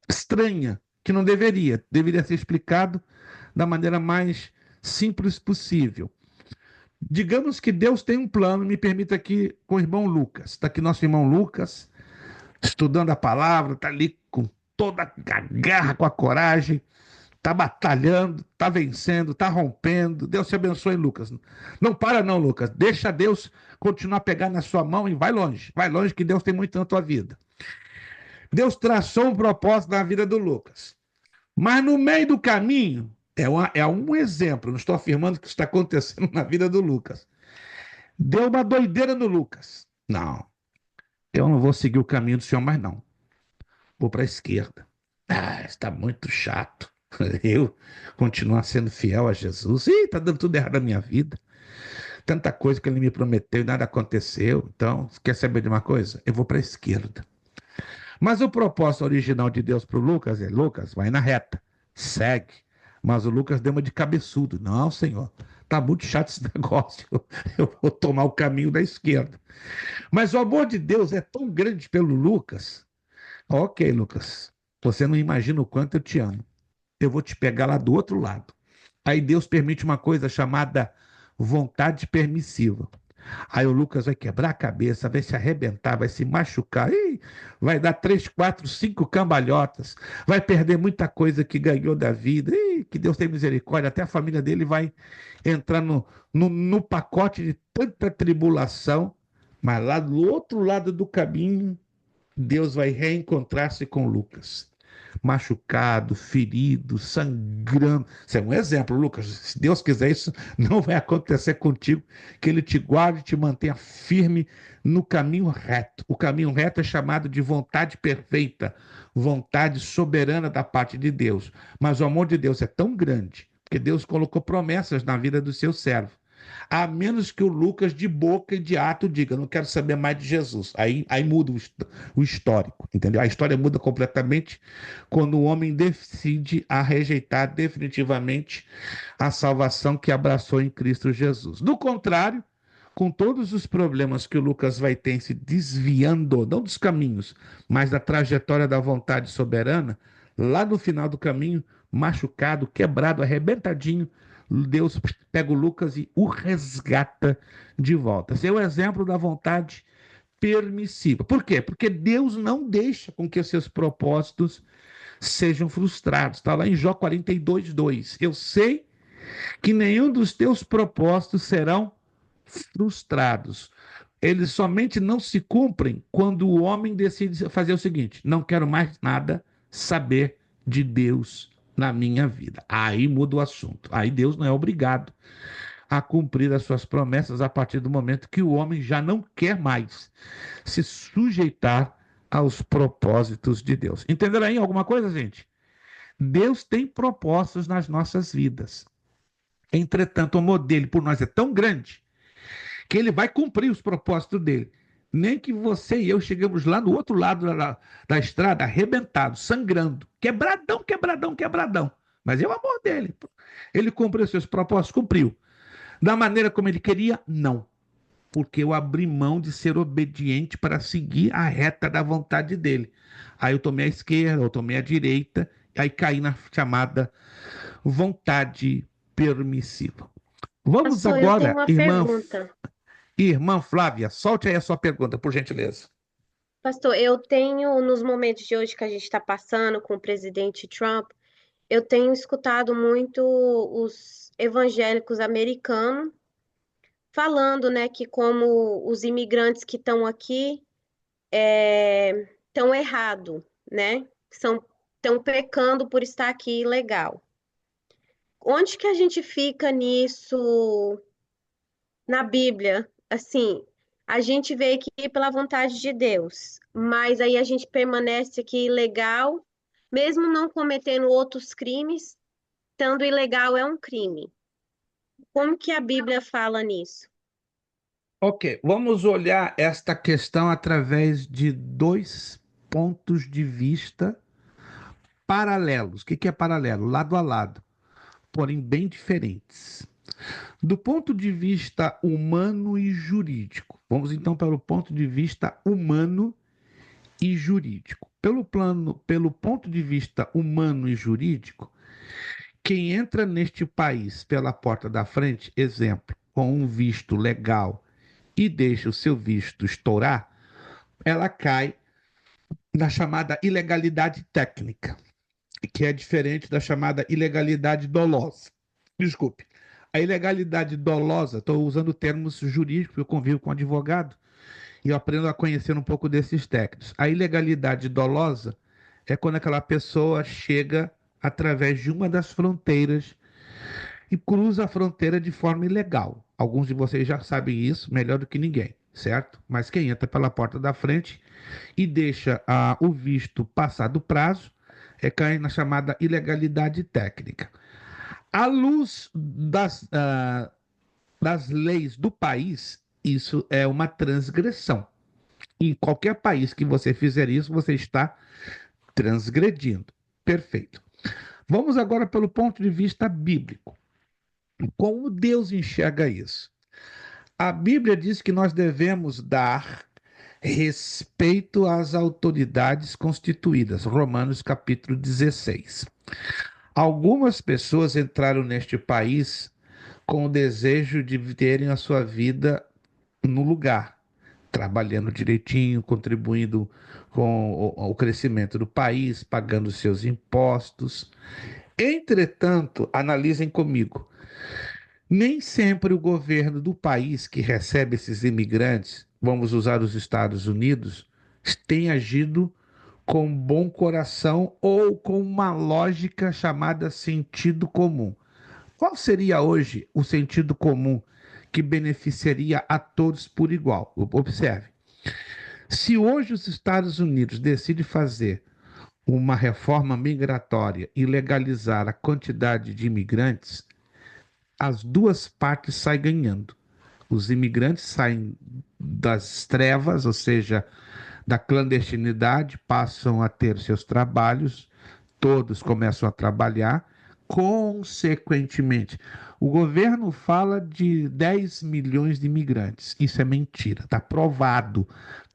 estranha, que não deveria ser explicado da maneira mais simples possível. Digamos que Deus tem um plano, me permita aqui com o irmão Lucas. Está aqui nosso irmão Lucas, estudando a palavra, está ali com toda a garra, com a coragem, está batalhando, está vencendo, está rompendo. Deus te abençoe, Lucas. Não para não, Lucas. Deixa Deus continuar pegando na sua mão e vai longe que Deus tem muito na tua vida. Deus traçou um propósito na vida do Lucas. Mas no meio do caminho, é um exemplo, não estou afirmando que isso está acontecendo na vida do Lucas. Deu uma doideira no Lucas. Não, eu não vou seguir o caminho do Senhor mais não. Vou para a esquerda. Está muito chato. Eu continuar sendo fiel a Jesus. Está dando tudo errado na minha vida. Tanta coisa que ele me prometeu e nada aconteceu. Então, quer saber de uma coisa? Eu vou para a esquerda. Mas o propósito original de Deus para o Lucas é: Lucas, vai na reta, segue, Mas o Lucas deu uma de cabeçudo. Não, senhor, tá muito chato esse negócio. Eu vou tomar o caminho da esquerda. Mas o amor de Deus é tão grande pelo Lucas. Ok, Lucas, você não imagina o quanto eu te amo. Eu vou te pegar lá do outro lado. Aí Deus permite uma coisa chamada vontade permissiva. Aí o Lucas vai quebrar a cabeça, vai se arrebentar, vai se machucar, ih, vai dar 3, 4, 5 cambalhotas, vai perder muita coisa que ganhou da vida, ih, que Deus tem misericórdia, até a família dele vai entrar no pacote de tanta tribulação, mas lá do outro lado do caminho, Deus vai reencontrar-se com Lucas. Machucado, ferido, sangrando. Isso é um exemplo, Lucas. Se Deus quiser, isso não vai acontecer contigo. Que Ele te guarde e te mantenha firme no caminho reto. O caminho reto é chamado de vontade perfeita, vontade soberana da parte de Deus. Mas o amor de Deus é tão grande, porque Deus colocou promessas na vida do seu servo. A menos que o Lucas, de boca e de ato, diga: não quero saber mais de Jesus. Aí muda o histórico, entendeu? A história muda completamente quando o homem decide a rejeitar definitivamente a salvação que abraçou em Cristo Jesus. Do contrário, com todos os problemas que o Lucas vai ter se desviando, não dos caminhos, mas da trajetória da vontade soberana, lá no final do caminho, machucado, quebrado, arrebentadinho, Deus pega o Lucas e o resgata de volta. Esse é o exemplo da vontade permissiva. Por quê? Porque Deus não deixa com que os seus propósitos sejam frustrados. Está lá em Jó 42:2. Eu sei que nenhum dos teus propósitos serão frustrados. Eles somente não se cumprem quando o homem decide fazer o seguinte: não quero mais nada saber de Deus na minha vida. Aí muda o assunto. Aí Deus não é obrigado a cumprir as suas promessas a partir do momento que o homem já não quer mais se sujeitar aos propósitos de Deus. Entenderam aí alguma coisa, gente? Deus tem propósitos nas nossas vidas. Entretanto, o amor dele por nós é tão grande que ele vai cumprir os propósitos dele. Nem que você e eu chegamos lá no outro lado da estrada, arrebentados, sangrando, quebradão, quebradão, quebradão. Mas é o amor dele. Ele cumpriu seus propósitos? Cumpriu. Da maneira como ele queria? Não. Porque eu abri mão de ser obediente para seguir a reta da vontade dele. Aí eu tomei a esquerda, eu tomei a direita, aí caí na chamada vontade permissiva. Vamos Pastor, eu tenho agora, uma pergunta. irmã Flávia, solte aí a sua pergunta, por gentileza. Pastor, eu tenho, nos momentos de hoje que a gente está passando com o presidente Trump, eu tenho escutado muito os evangélicos americanos falando, né, que como os imigrantes que estão aqui estão errado, né? Estão pecando por estar aqui ilegal. Onde que a gente fica nisso na Bíblia? Assim, a gente veio aqui pela vontade de Deus, mas aí a gente permanece aqui ilegal, mesmo não cometendo outros crimes, estando ilegal é um crime. Como que a Bíblia fala nisso? Ok, vamos olhar esta questão através de dois pontos de vista paralelos. O que é paralelo? Lado a lado, porém bem diferentes. Do ponto de vista humano e jurídico. Vamos então para o ponto de vista humano e jurídico. Pelo ponto de vista humano e jurídico, quem entra neste país pela porta da frente, exemplo, com um visto legal e deixa o seu visto estourar, ela cai na chamada ilegalidade técnica, que é diferente da chamada ilegalidade dolosa. Desculpe. A ilegalidade dolosa, estou usando termos jurídicos, eu convivo com advogado e eu aprendo a conhecer um pouco desses técnicos. A ilegalidade dolosa é quando aquela pessoa chega através de uma das fronteiras e cruza a fronteira de forma ilegal. Alguns de vocês já sabem isso melhor do que ninguém, certo? Mas quem entra pela porta da frente e deixa o visto passar do prazo cai na chamada ilegalidade técnica. À luz das leis do país, isso é uma transgressão. Em qualquer país que você fizer isso, você está transgredindo. Perfeito. Vamos agora pelo ponto de vista bíblico. Como Deus enxerga isso? A Bíblia diz que nós devemos dar respeito às autoridades constituídas. Romanos capítulo 16. Algumas pessoas entraram neste país com o desejo de terem a sua vida no lugar, trabalhando direitinho, contribuindo com o crescimento do país, pagando seus impostos. Entretanto, analisem comigo, nem sempre o governo do país que recebe esses imigrantes, vamos usar os Estados Unidos, tem agido com bom coração ou com uma lógica chamada sentido comum. Qual seria hoje o sentido comum que beneficiaria a todos por igual? Observe. Se hoje os Estados Unidos decidem fazer uma reforma migratória e legalizar a quantidade de imigrantes, as duas partes saem ganhando. Os imigrantes saem das trevas, ou seja, da clandestinidade, passam a ter seus trabalhos, todos começam a trabalhar. Consequentemente, o governo fala de 10 milhões de imigrantes. Isso é mentira, está provado.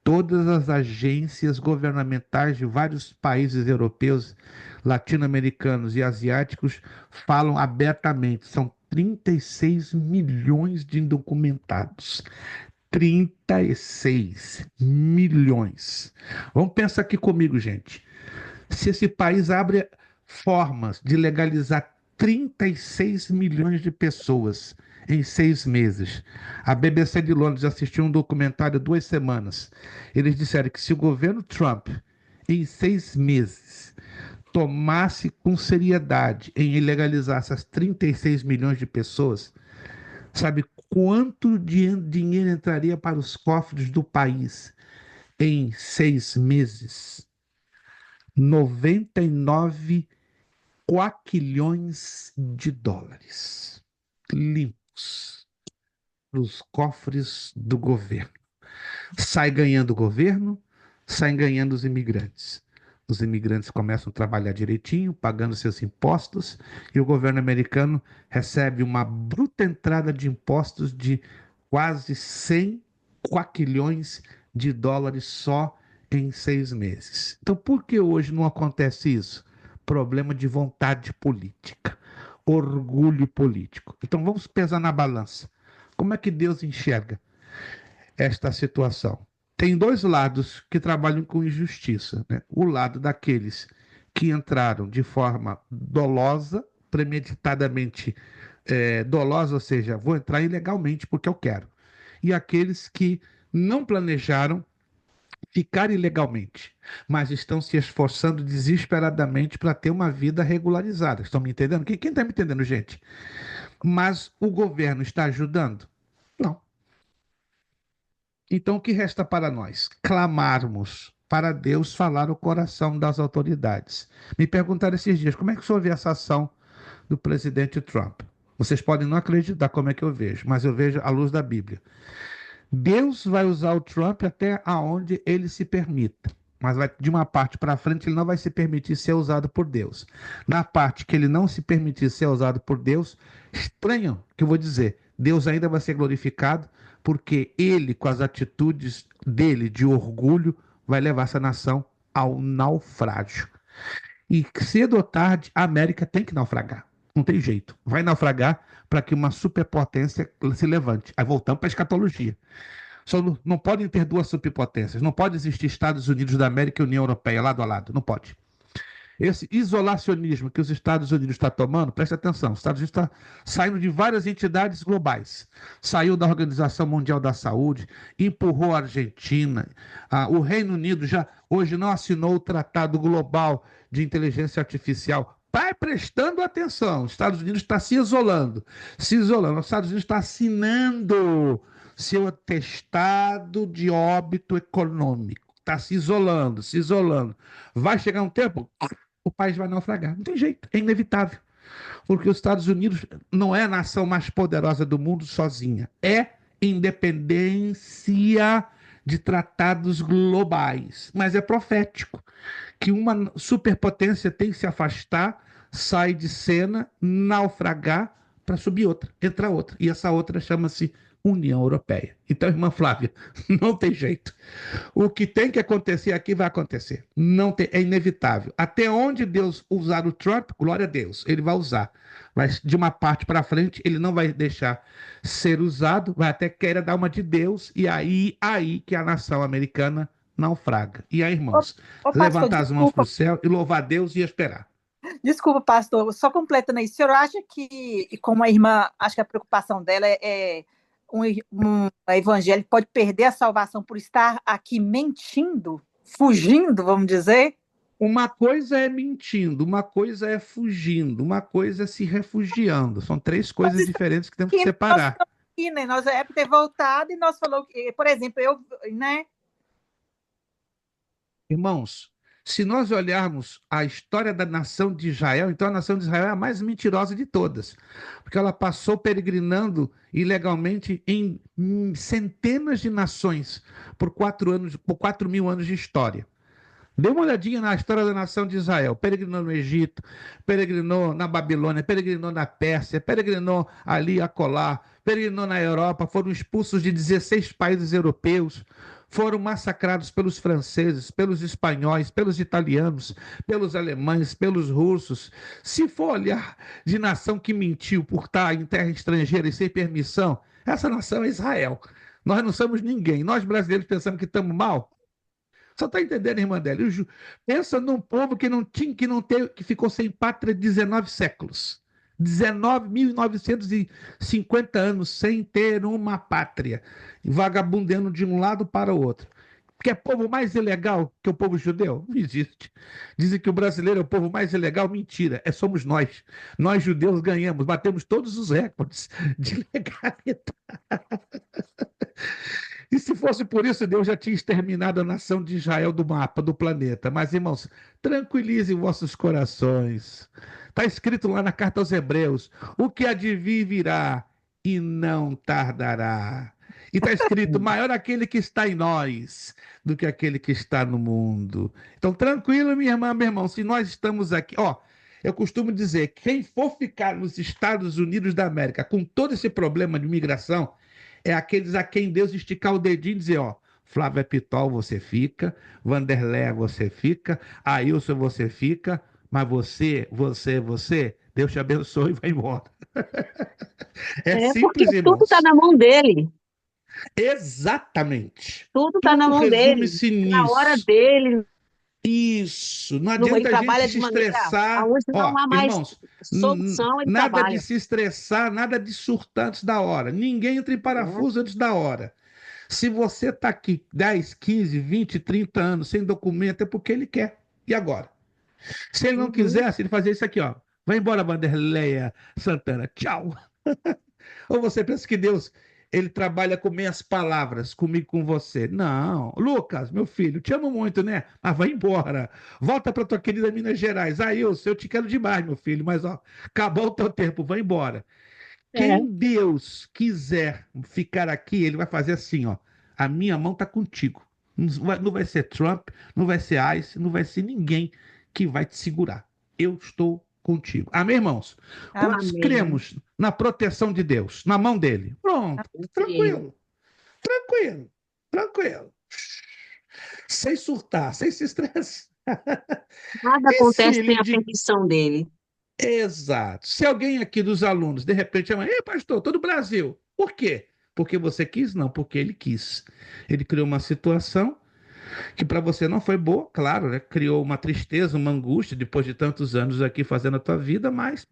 Todas as agências governamentais de vários países europeus, latino-americanos e asiáticos falam abertamente. São 36 milhões de indocumentados. 36 milhões. Vamos pensar aqui comigo, gente. Se esse país abre formas de legalizar 36 milhões de pessoas em 6 meses. A BBC de Londres assistiu um documentário há 2 semanas. Eles disseram que se o governo Trump, em 6 meses, tomasse com seriedade em legalizar essas 36 milhões de pessoas, sabe quanto dinheiro entraria para os cofres do país em 6 meses? 99 quaquilhões de dólares limpos para os cofres do governo. Sai ganhando o governo, saem ganhando os imigrantes. Os imigrantes começam a trabalhar direitinho, pagando seus impostos, e o governo americano recebe uma bruta entrada de impostos de quase 100 quaquilhões de dólares só em 6 meses. Então, por que hoje não acontece isso? Problema de vontade política, orgulho político. Então, vamos pesar na balança. Como é que Deus enxerga esta situação? Tem 2 lados que trabalham com injustiça, né? O lado daqueles que entraram de forma dolosa, premeditadamente dolosa, ou seja, vou entrar ilegalmente porque eu quero. E aqueles que não planejaram ficar ilegalmente, mas estão se esforçando desesperadamente para ter uma vida regularizada. Estão me entendendo? Quem está me entendendo, gente? Mas o governo está ajudando? Não. Então, o que resta para nós? Clamarmos para Deus falar o coração das autoridades. Me perguntaram esses dias, como é que o senhor vê essa ação do presidente Trump? Vocês podem não acreditar como é que eu vejo, mas eu vejo à luz da Bíblia. Deus vai usar o Trump até aonde ele se permita. Mas de uma parte para frente ele não vai se permitir ser usado por Deus. Na parte que ele não se permitir ser usado por Deus, estranho que eu vou dizer, Deus ainda vai ser glorificado, porque ele, com as atitudes dele de orgulho, vai levar essa nação ao naufrágio. E cedo ou tarde a América tem que naufragar. Não tem jeito. Vai naufragar para que uma superpotência se levante. Aí voltamos para a escatologia. Só não podem ter 2 superpotências. Não pode existir Estados Unidos da América e União Europeia lado a lado. Não pode. Esse isolacionismo que os Estados Unidos está tomando, presta atenção, os Estados Unidos está saindo de várias entidades globais. Saiu da Organização Mundial da Saúde, empurrou a Argentina. O Reino Unido já hoje não assinou o Tratado Global de Inteligência Artificial. Vai prestando atenção. Os Estados Unidos está se isolando. Se isolando. Os Estados Unidos está assinando seu atestado de óbito econômico. Está se isolando, se isolando. Vai chegar um tempo, o país vai naufragar. Não tem jeito, é inevitável. Porque os Estados Unidos não é a nação mais poderosa do mundo sozinha. É independência de tratados globais. Mas é profético. que uma superpotência tem que se afastar, sai de cena, naufragar para subir outra, entrar outra. E essa outra chama-se União Europeia. Então, irmã Flávia, não tem jeito. O que tem que acontecer aqui vai acontecer. Não tem, é inevitável. Até onde Deus usar o Trump, glória a Deus, ele vai usar. Mas de uma parte para frente, ele não vai deixar ser usado, vai até querer dar uma de Deus, e aí que a nação americana naufraga. E aí, irmãos, Ô, pastor, levantar as mãos para o desculpa, céu e louvar a Deus e esperar. desculpa, pastor, só completando aí, o senhor acha que, e como a irmã, acho que a preocupação dela é um evangélico pode perder a salvação por estar aqui mentindo, fugindo, vamos dizer? Uma coisa é mentindo, uma coisa é fugindo, uma coisa é se refugiando. São três coisas diferentes que temos que Que nós separar. estamos aqui, né? Nós é ter voltado e nós falou que, por exemplo, né? Irmãos, se nós olharmos a história da nação de Israel, então a nação de Israel é a mais mentirosa de todas, porque ela passou peregrinando ilegalmente em centenas de nações por 4.000 anos de história. Dê uma olhadinha na história da nação de Israel. Peregrinou no Egito, peregrinou na Babilônia, peregrinou na Pérsia, peregrinou ali acolá, peregrinou na Europa, foram expulsos de 16 países europeus, foram massacrados pelos franceses, pelos espanhóis, pelos italianos, pelos alemães, pelos russos. Se for olhar de nação que mentiu por estar em terra estrangeira e sem permissão, essa nação é Israel. Nós não somos ninguém. Nós brasileiros pensamos que estamos mal. Só está entendendo, irmã Adélia? Pensa num povo que não tinha, que ficou sem pátria 19 séculos. 19.950 anos sem ter uma pátria, vagabundando de um lado para o outro. Que é povo mais ilegal que o povo judeu? Não existe. Dizem que o brasileiro é o povo mais ilegal. Mentira, somos nós. Nós, judeus, ganhamos, batemos todos os recordes de legalidade. E se fosse por isso, Deus já tinha exterminado a nação de Israel do mapa, do planeta. Mas, irmãos, tranquilizem vossos corações. Está escrito lá na carta aos Hebreus: o que há de vir virá e não tardará. E está escrito: maior aquele que está em nós do que aquele que está no mundo. Então, tranquilo, minha irmã, meu irmão, se nós estamos aqui, ó. Eu costumo dizer que quem for ficar nos Estados Unidos da América com todo esse problema de migração, é aqueles a quem Deus esticar o dedinho e dizer, ó, Flávia Pitol, você fica, Vanderléa, você fica, Ailson, você fica, mas você, Deus te abençoe e vai embora. Porque Simples, tudo irmãos. está na mão dele. Exatamente. Tudo está na mão dele. Resume-se Na hora nisso. dele. Isso, não Ele adianta a trabalha gente se de maneira estressar. onde não Ó, há mais irmãos, solução, ele nada trabalha. de se estressar, nada de surtar antes da hora. Ninguém entra em parafuso antes da hora. Se você está aqui 10, 15, 20, 30 anos sem documento, é porque ele quer. E agora? Se ele não quiser, se ele fazer isso aqui, ó, vai embora, Vanderleia Santana, tchau. Ou você pensa que Deus, ele trabalha com minhas palavras, comigo, com você? Não. Lucas, meu filho, te amo muito, né? Mas vai embora. Volta para tua querida Minas Gerais. Ailson, eu te quero demais, meu filho, mas ó, acabou o teu tempo, vai embora. Quem Deus quiser ficar aqui, ele vai fazer assim, ó. A minha mão está contigo. Não vai ser Trump, não vai ser ICE, não vai ser ninguém que vai te segurar. Eu estou contigo. Amém, irmãos? Quantos Amém. cremos na proteção de Deus, na mão dele? Pronto, tranquilo, tranquilo, tranquilo. Sem surtar, sem se estressar. Nada E acontece se sem ele a de- permissão dele. Exato. Se alguém aqui dos alunos, de repente, chama, ei, pastor, todo o Brasil. Por quê? Porque você quis? Não, porque ele quis. Ele criou uma situação que para você não foi boa, claro, né? Criou uma tristeza, uma angústia depois de tantos anos aqui fazendo a tua vida, mas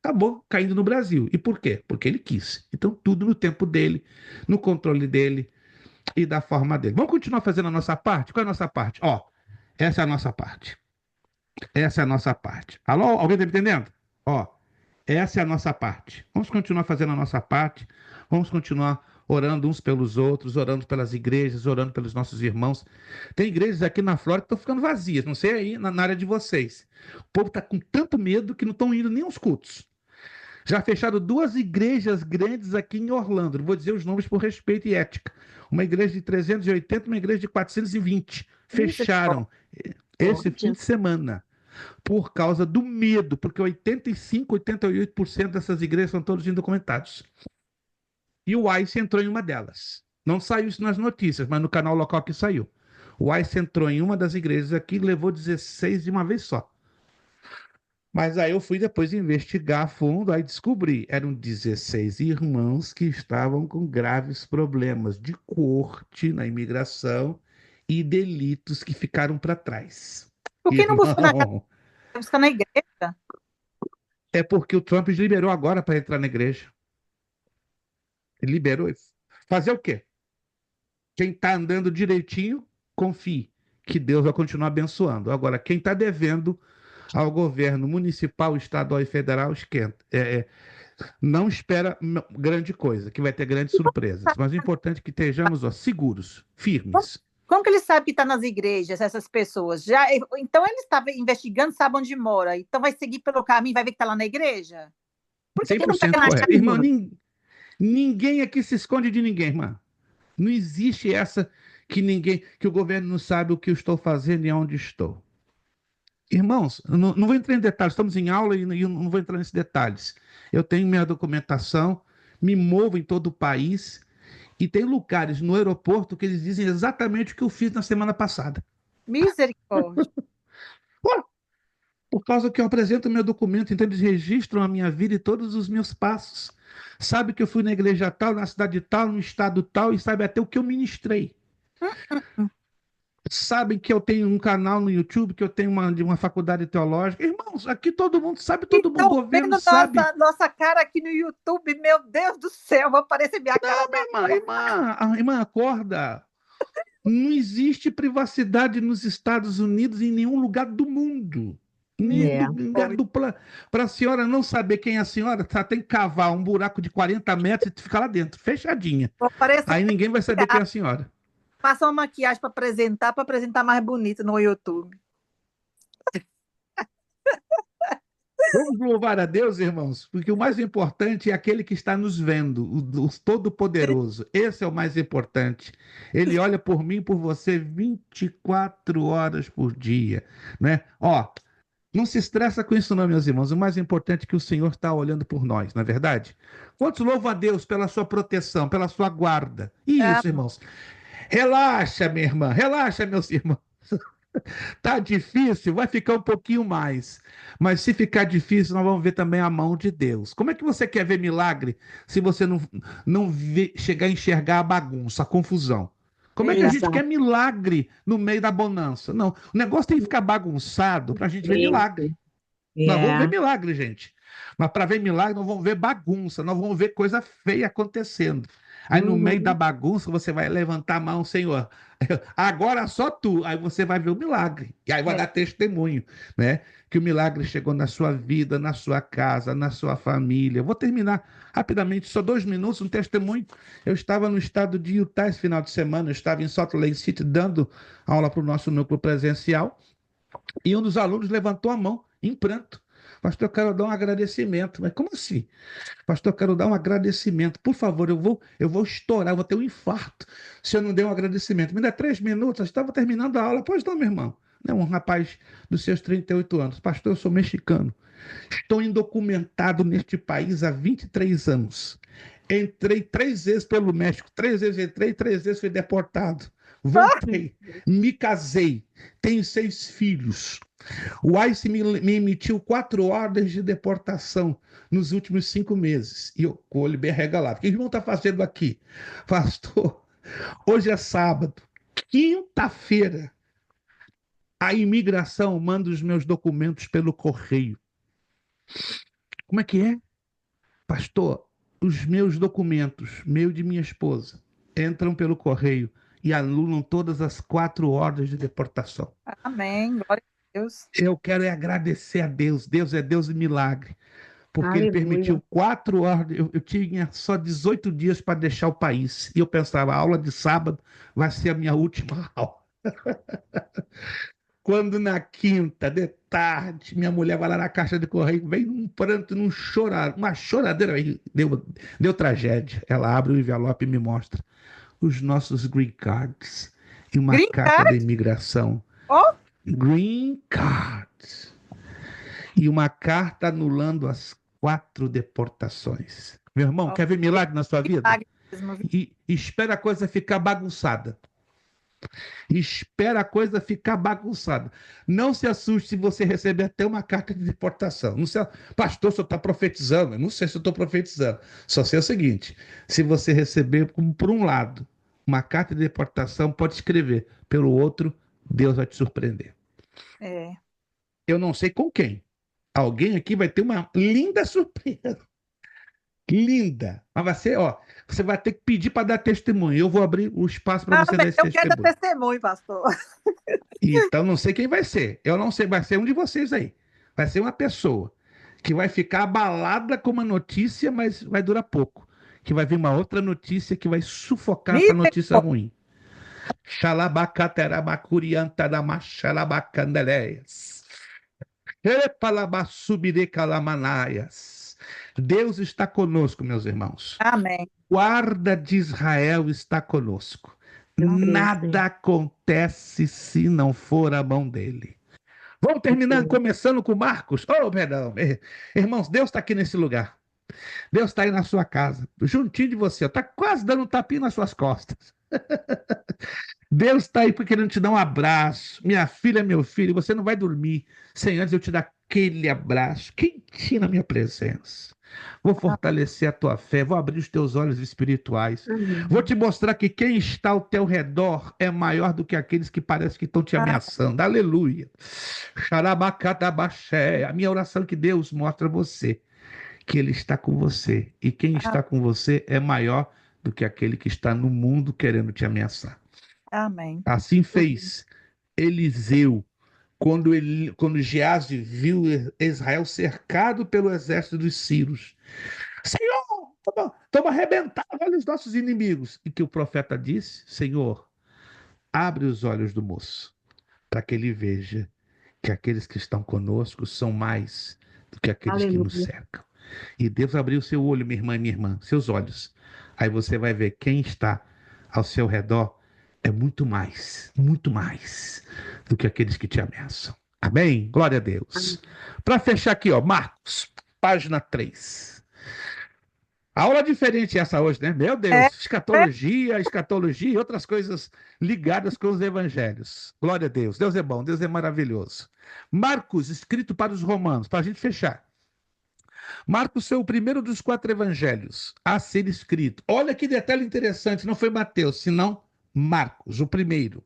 acabou caindo no Brasil. E por quê? Porque ele quis. Então, tudo no tempo dele, no controle dele e da forma dele. Vamos continuar fazendo a nossa parte? Qual é a nossa parte? Ó, essa é a nossa parte. Essa é a nossa parte. Alô? Alguém está me entendendo? Ó, essa é a nossa parte. Vamos continuar fazendo a nossa parte. Vamos continuar orando uns pelos outros, orando pelas igrejas, orando pelos nossos irmãos. Tem igrejas aqui na Flórida que estão ficando vazias. Não sei aí na área de vocês. O povo está com tanto medo que não estão indo nem aos cultos. Já fecharam 2 igrejas grandes aqui em Orlando. Não vou dizer os nomes por respeito e ética. Uma igreja de 380 e uma igreja de 420. Fecharam. esse fim Pode. de semana, por causa do medo, porque 85, 88% dessas igrejas são todos indocumentados. E o ICE entrou em uma delas. Não saiu isso nas notícias, mas no canal local que saiu. O ICE entrou em uma das igrejas aqui e levou 16 de uma vez só. Mas aí eu fui depois investigar a fundo, aí descobri, eram 16 irmãos que estavam com graves problemas de corte na imigração e delitos que ficaram para trás. Por que não buscou na casa? Irmão, Buscou na igreja? é porque o Trump liberou agora para entrar na igreja. Ele liberou. Fazer o quê? Quem está andando direitinho, confie que Deus vai continuar abençoando. Agora, quem está devendo ao governo municipal, estadual e federal, esquenta. Não espera grande coisa, que vai ter grandes surpresas. Mas o importante é que estejamos seguros, firmes. Como que ele sabe que está nas igrejas, essas pessoas? Então ele estava investigando, sabe onde mora. Então vai seguir pelo caminho, vai ver que está lá na igreja? Por que não 100% pega na correto. chave? Irmã, ninguém aqui se esconde de ninguém, irmã. Não existe essa que o governo não sabe o que eu estou fazendo e onde estou. Irmãos, não vou entrar em detalhes, estamos em aula e eu não vou entrar nesses detalhes. Eu tenho minha documentação, me movo em todo o país e tem lugares no aeroporto que eles dizem exatamente o que eu fiz na semana passada. Misericórdia. Por causa que eu apresento meu documento, então eles registram a minha vida e todos os meus passos. Sabe que eu fui na igreja tal, na cidade tal, no estado tal e sabe até o que eu ministrei. Sabem que eu tenho um canal no YouTube, que eu tenho uma faculdade teológica. Irmãos, aqui todo mundo sabe, todo mundo, o governo vendo sabe. nossa cara aqui no YouTube, meu Deus do céu, vai aparecer minha cara. Irmã, acorda. Não existe privacidade nos Estados Unidos em nenhum lugar do mundo. Para a senhora não saber quem é a senhora, tem que cavar um buraco de 40 metros e ficar lá dentro, fechadinha. Aí ninguém vai saber quem é a senhora. Passa uma maquiagem para apresentar mais bonito no YouTube. Vamos louvar a Deus, irmãos, porque o mais importante é aquele que está nos vendo, o Todo-Poderoso. Esse é o mais importante. Ele olha por mim, por você, 24 horas por dia, né? Não se estressa com isso não, meus irmãos. O mais importante é que o Senhor está olhando por nós, não é verdade? Quantos louvam a Deus pela sua proteção, pela sua guarda? Isso, irmãos. Relaxa, minha irmã. Relaxa, meus irmãos. Tá difícil, vai ficar um pouquinho mais. Mas se ficar difícil, nós vamos ver também a mão de Deus. Como é que você quer ver milagre se você não chegar a enxergar a bagunça, a confusão? Como é que a gente quer milagre no meio da bonança? Não, o negócio tem que ficar bagunçado para a gente ver milagre. Nós vamos ver milagre, gente. Mas para ver milagre, nós vamos ver bagunça, nós vamos ver coisa feia acontecendo. Aí no meio da bagunça, você vai levantar a mão, Senhor. Agora só tu. Aí você vai ver o milagre. E aí vai dar testemunho, né? Que o milagre chegou na sua vida, na sua casa, na sua família. Eu vou terminar rapidamente, só 2 minutos, um testemunho. Eu estava no estado de Utah esse final de semana, eu estava em Salt Lake City dando aula para o nosso núcleo presencial. E um dos alunos levantou a mão em pranto. Pastor, eu quero dar um agradecimento. Mas como assim? Pastor, eu quero dar um agradecimento. Por favor, eu vou estourar, eu vou ter um infarto se eu não der um agradecimento. Me dá 3 minutos, eu estava terminando a aula. Pois não, meu irmão. Um rapaz dos seus 38 anos. Pastor, eu sou mexicano. Estou indocumentado neste país há 23 anos. Entrei 3 vezes pelo México. 3 vezes entrei, 3 vezes fui deportado. Voltei, me casei, tenho 6 filhos. O ICE me emitiu 4 ordens de deportação nos últimos 5 meses. E eu com o olho bem arregalado. O que o irmão está fazendo aqui? Pastor, hoje é sábado. Quinta-feira, a imigração manda os meus documentos pelo correio. Como é que é? Pastor, os meus documentos, meu e de minha esposa, entram pelo correio e anulam todas as 4 ordens de deportação. Amém, glória a Deus. Eu quero agradecer a Deus. Deus é Deus de milagre. Porque Ele permitiu 4 ordens. Eu tinha só 18 dias para deixar o país. E eu pensava, a aula de sábado vai ser a minha última aula. Quando na quinta, de tarde, minha mulher vai lá na caixa de correio, vem num pranto, uma choradeira. Deu tragédia. Ela abre o envelope e me mostra os nossos green cards e uma carta da imigração Green card. E uma carta anulando as 4 deportações. Meu irmão, quer ver milagre na sua vida? Milagre mesmo, viu? E espera a coisa ficar bagunçada. Espera a coisa ficar bagunçada. Não se assuste se você receber até uma carta de deportação. Não sei, pastor, o senhor está profetizando? Eu não sei se eu estou profetizando. Só sei o seguinte: se você receber, por um lado, uma carta de deportação, pode escrever. Pelo outro, Deus vai te surpreender. É. Eu não sei com quem. Alguém aqui vai ter uma linda surpresa. Linda. Mas vai ser, ó, você vai ter que pedir para dar testemunho. Eu vou abrir o espaço para você dar esse Eu quero dar testemunho. testemunho, pastor. Então, não sei quem vai ser. Eu não sei, vai ser um de vocês aí. Vai ser uma pessoa que vai ficar abalada com uma notícia, mas vai durar pouco. Que vai vir uma outra notícia que vai sufocar essa notícia ruim. Xalabacateramakuriantanamaxalabacandeleias. Erepalabassubirecalamanaias. Deus está conosco, meus irmãos. Amém. Guarda de Israel está conosco. Meu Deus, Nada acontece se não for a mão dele. Vamos terminando, começando com Marcos. Oh, perdão. Irmãos, Deus está aqui nesse lugar. Deus está aí na sua casa, juntinho de você. Está quase dando um tapinha nas suas costas. Deus está aí querendo te dar um abraço. Minha filha, meu filho, você não vai dormir sem antes eu te dar aquele abraço quentinho na minha presença. Vou fortalecer a tua fé, vou abrir os teus olhos espirituais. Vou te mostrar que quem está ao teu redor é maior do que aqueles que parecem que estão te ameaçando. Aleluia. Xarabacatabaxé. A minha oração é que Deus mostre a você que Ele está com você. E quem está com você é maior do que aquele que está no mundo querendo te ameaçar. Amém. Assim fez Eliseu, quando Geazi viu Israel cercado pelo exército dos sírios. Senhor, estamos arrebentando, olha os nossos inimigos. E que o profeta disse: Senhor, abre os olhos do moço, para que ele veja que aqueles que estão conosco são mais do que aqueles que nos Aleluia. cercam. E Deus abriu seu olho, minha irmã e minha irmã, seus olhos. Aí você vai ver quem está ao seu redor é muito mais do que aqueles que te ameaçam. Amém? Glória a Deus. Para fechar aqui, ó, Marcos, página 3. Aula diferente essa hoje, né? Meu Deus, escatologia e outras coisas ligadas com os evangelhos. Glória a Deus. Deus é bom, Deus é maravilhoso. Marcos, escrito para os romanos, para a gente fechar. Marcos foi o primeiro dos 4 evangelhos a ser escrito. Olha que detalhe interessante, não foi Mateus, senão Marcos, o primeiro,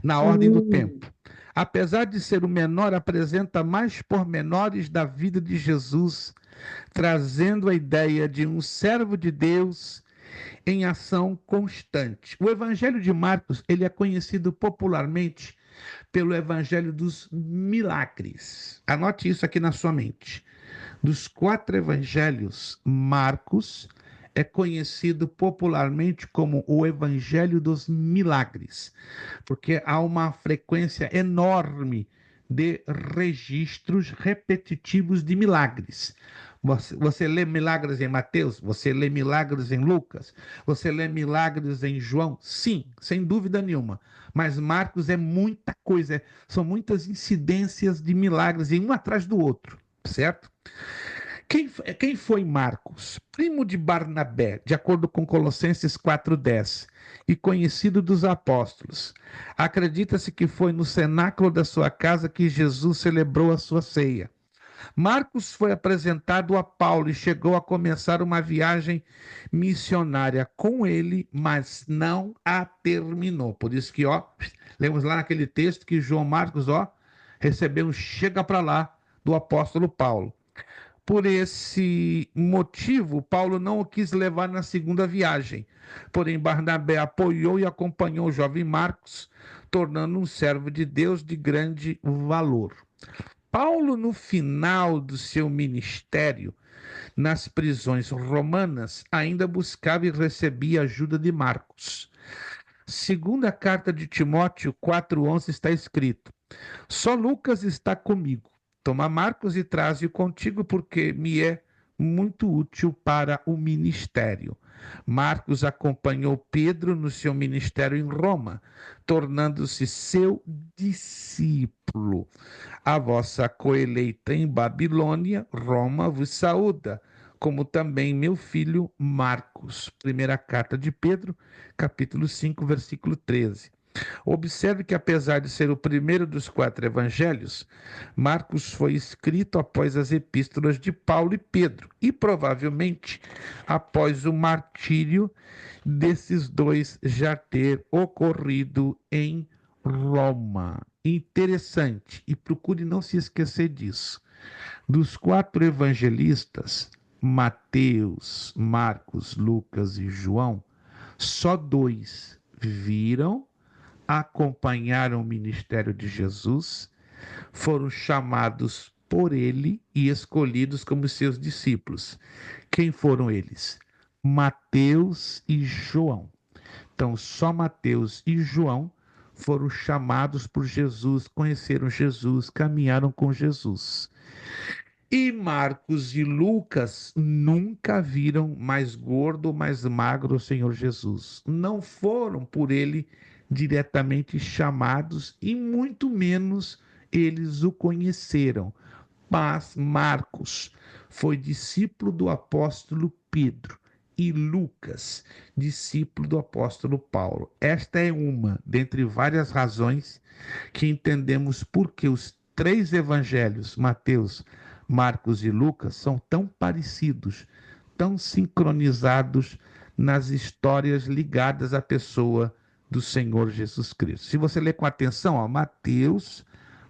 na ordem do tempo. Apesar de ser o menor, apresenta mais pormenores da vida de Jesus, trazendo a ideia de um servo de Deus em ação constante. O evangelho de Marcos, ele é conhecido popularmente pelo evangelho dos milagres. Anote isso aqui na sua mente. Dos 4 evangelhos, Marcos é conhecido popularmente como o evangelho dos milagres, porque há uma frequência enorme de registros repetitivos de milagres. Você lê milagres em Mateus, você lê milagres em Lucas, você lê milagres em João? Sim, sem dúvida nenhuma. Mas Marcos é muita coisa, são muitas incidências de milagres, um atrás do outro, certo? Quem foi Marcos? Primo de Barnabé, de acordo com Colossenses 4,10, e conhecido dos apóstolos. Acredita-se que foi no cenáculo da sua casa que Jesus celebrou a sua ceia. Marcos foi apresentado a Paulo e chegou a começar uma viagem missionária com ele, mas não a terminou. Por isso que, ó, lemos lá naquele texto que João Marcos, ó, recebeu um chega para lá do apóstolo Paulo. Por esse motivo, Paulo não o quis levar na segunda viagem. Porém, Barnabé apoiou e acompanhou o jovem Marcos, tornando um servo de Deus de grande valor. Paulo, no final do seu ministério, nas prisões romanas, ainda buscava e recebia ajuda de Marcos. Segunda carta de Timóteo 4,11 está escrito: só Lucas está comigo. Toma Marcos e traze-o contigo, porque me é muito útil para o ministério. Marcos acompanhou Pedro no seu ministério em Roma, tornando-se seu discípulo. A vossa coeleita em Babilônia, Roma, vos saúda, como também meu filho Marcos. Primeira carta de Pedro, capítulo 5, versículo 13. Observe que, apesar de ser o primeiro dos 4 evangelhos, Marcos foi escrito após as epístolas de Paulo e Pedro, e provavelmente após o martírio desses dois já ter ocorrido em Roma. Interessante, e procure não se esquecer disso. Dos 4 evangelistas, Mateus, Marcos, Lucas e João, só 2 viram, acompanharam o ministério de Jesus, foram chamados por ele e escolhidos como seus discípulos. Quem foram eles? Mateus e João. Então, só Mateus e João foram chamados por Jesus, conheceram Jesus, caminharam com Jesus. E Marcos e Lucas nunca viram mais gordo ou mais magro o Senhor Jesus. Não foram por ele diretamente chamados e muito menos eles o conheceram. Mas Marcos foi discípulo do apóstolo Pedro e Lucas, discípulo do apóstolo Paulo. Esta é uma dentre várias razões que entendemos por que os 3 evangelhos, Mateus, Marcos e Lucas, são tão parecidos, tão sincronizados nas histórias ligadas à pessoa do Senhor Jesus Cristo. Se você ler com atenção, ó, Mateus,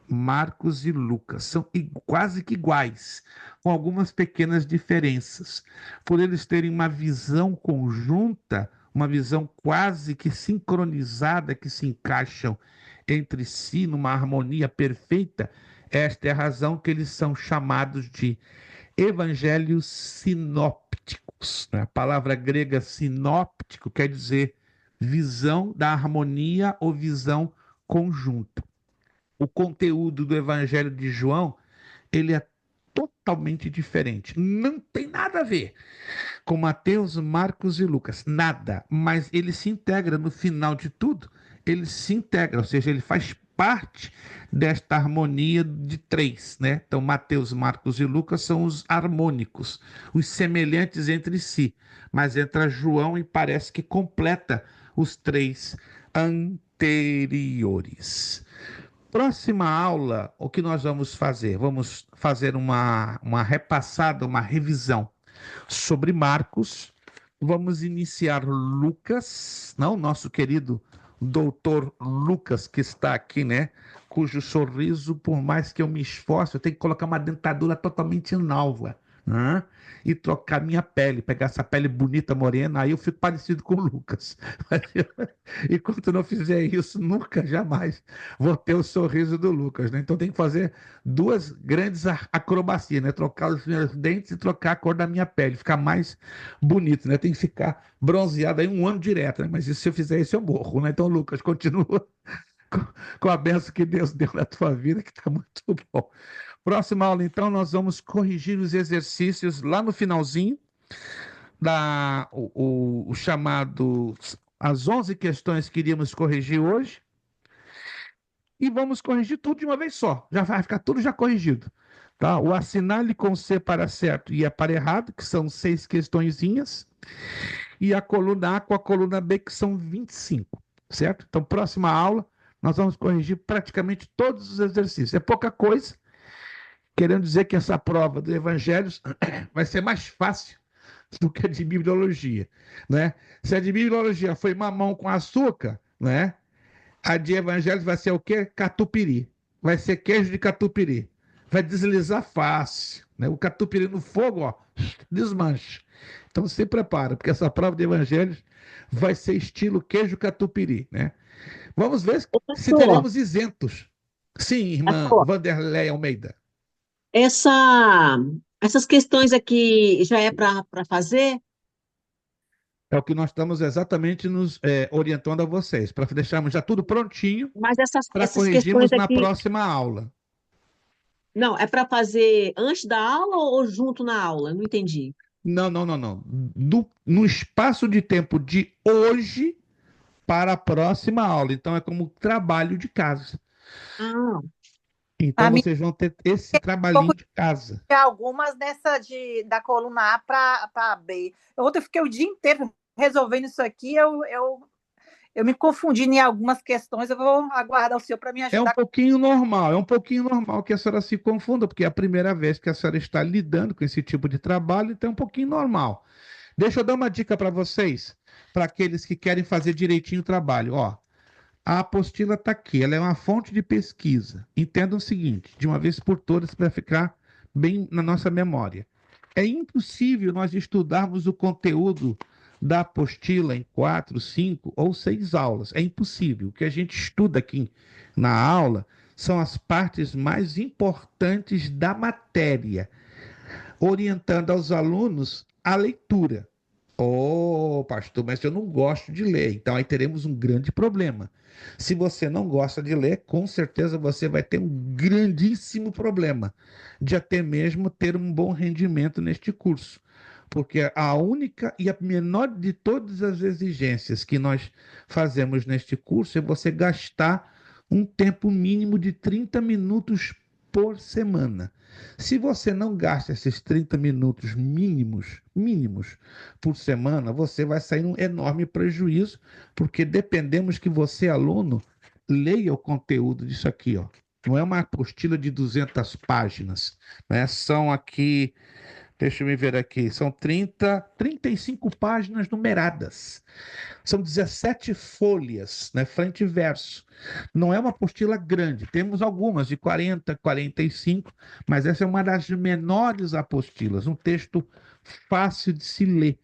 Marcos e Lucas são quase que iguais, com algumas pequenas diferenças. Por eles terem uma visão conjunta, uma visão quase que sincronizada, que se encaixam entre si numa harmonia perfeita, esta é a razão que eles são chamados de evangelhos sinópticos. A palavra grega sinóptico quer dizer visão da harmonia ou visão conjunta. O conteúdo do Evangelho de João, ele é totalmente diferente. Não tem nada a ver com Mateus, Marcos e Lucas. Nada. Mas ele se integra no final de tudo. Ele se integra, ou seja, ele faz parte desta harmonia de 3, né? Então, Mateus, Marcos e Lucas são os harmônicos, os semelhantes entre si. Mas entra João e parece que completa os 3 anteriores. Próxima aula, o que nós vamos fazer? Vamos fazer uma repassada, uma revisão sobre Marcos. Vamos iniciar Lucas, não, nosso querido doutor Lucas, que está aqui, né? Cujo sorriso, por mais que eu me esforce, eu tenho que colocar uma dentadura totalmente nova, né? E trocar minha pele, pegar essa pele bonita, morena, aí eu fico parecido com o Lucas. Enquanto eu não fizer isso, nunca, jamais vou ter o sorriso do Lucas, né? Então tem que fazer 2 grandes acrobacias, né? Trocar os meus dentes e trocar a cor da minha pele, ficar mais bonito, né? Tem que ficar bronzeado aí 1 ano direto, né? Mas se eu fizer isso, eu morro, né? Então, Lucas, continua com a benção que Deus deu na tua vida, que está muito bom. Próxima aula, então, nós vamos corrigir os exercícios lá no finalzinho, o chamado, as 11 questões que iríamos corrigir hoje, e vamos corrigir tudo de uma vez só, já vai ficar tudo já corrigido. Tá? O assinale com C para certo e E para errado, que são 6 questõezinhas, e a coluna A com a coluna B, que são 25, certo? Então, próxima aula, nós vamos corrigir praticamente todos os exercícios. É pouca coisa, querendo dizer que essa prova do Evangelhos vai ser mais fácil do que a de Bibliologia, né? Se a de Bibliologia foi mamão com açúcar, né? A de Evangelhos vai ser o quê? Catupiry. Vai ser queijo de catupiry. Vai deslizar fácil, né? O catupiry no fogo, ó, desmancha. Então se prepara, porque essa prova de Evangelhos vai ser estilo queijo catupiry, né? Vamos ver se teremos isentos. Sim, irmã Vanderlei Almeida. Essas questões aqui já é para fazer? É o que nós estamos exatamente nos orientando a vocês, para deixarmos já tudo prontinho Mas para essas corrigirmos questões na aqui, próxima aula. Não, é para fazer antes da aula ou junto na aula? Não entendi. Não, não, não, não. No espaço de tempo de hoje para a próxima aula. Então, é como trabalho de casa. Ah, Então, A minha vocês vão ter esse um trabalhinho pouco de casa. de algumas da coluna A para B. Outra, eu fiquei o dia inteiro resolvendo isso aqui, eu me confundi em algumas questões, eu vou aguardar o senhor para me ajudar. É um pouquinho normal que a senhora se confunda, porque é a primeira vez que a senhora está lidando com esse tipo de trabalho, então é um pouquinho normal. Deixa eu dar uma dica para vocês, para aqueles que querem fazer direitinho o trabalho. Ó, a apostila está aqui, ela é uma fonte de pesquisa. Entendam o seguinte, de uma vez por todas, para ficar bem na nossa memória. É impossível nós estudarmos o conteúdo da apostila em 4, 5 ou 6 aulas. É impossível. O que a gente estuda aqui na aula são as partes mais importantes da matéria, orientando aos alunos a leitura. Oh, pastor, mas eu não gosto de ler. Então aí teremos um grande problema. Se você não gosta de ler, com certeza você vai ter um grandíssimo problema de até mesmo ter um bom rendimento neste curso. Porque a única e a menor de todas as exigências que nós fazemos neste curso é você gastar um tempo mínimo de 30 minutos por semana. Se você não gasta esses 30 minutos mínimos por semana, você vai sair num enorme prejuízo, porque dependemos que você, aluno, leia o conteúdo disso aqui, ó. Não é uma apostila de 200 páginas, né? São aqui, deixa eu me ver aqui, são 35 páginas numeradas. São 17 folhas, né, frente e verso. Não é uma apostila grande, temos algumas de 40, 45, mas essa é uma das menores apostilas, um texto fácil de se ler.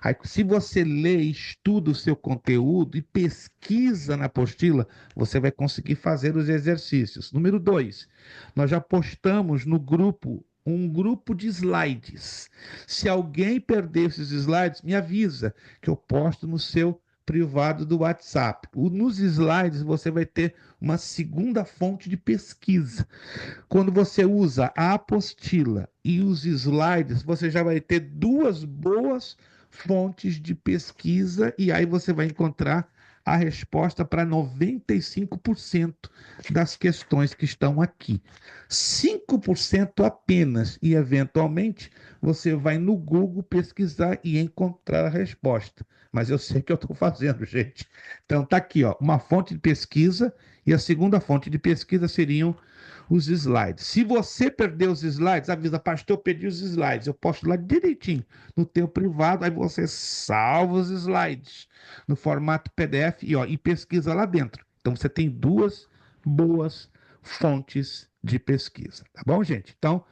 Aí, se você lê, estuda o seu conteúdo e pesquisa na apostila, você vai conseguir fazer os exercícios. Número 2, nós já postamos no grupo um grupo de slides. Se alguém perder esses slides, me avisa que eu posto no seu privado do WhatsApp. Nos slides você vai ter uma segunda fonte de pesquisa. Quando você usa a apostila e os slides, você já vai ter duas boas fontes de pesquisa e aí você vai encontrar a resposta para 95% das questões que estão aqui. 5% apenas, e eventualmente você vai no Google pesquisar e encontrar a resposta. Mas eu sei que eu estou fazendo, gente. Então tá aqui, ó, uma fonte de pesquisa, e a segunda fonte de pesquisa seriam os slides. Se você perder os slides, avisa, pastor, eu perdi os slides. Eu posto lá direitinho no teu privado, aí você salva os slides no formato PDF e, ó, e pesquisa lá dentro. Então você tem duas boas fontes de pesquisa, tá bom, gente? Então,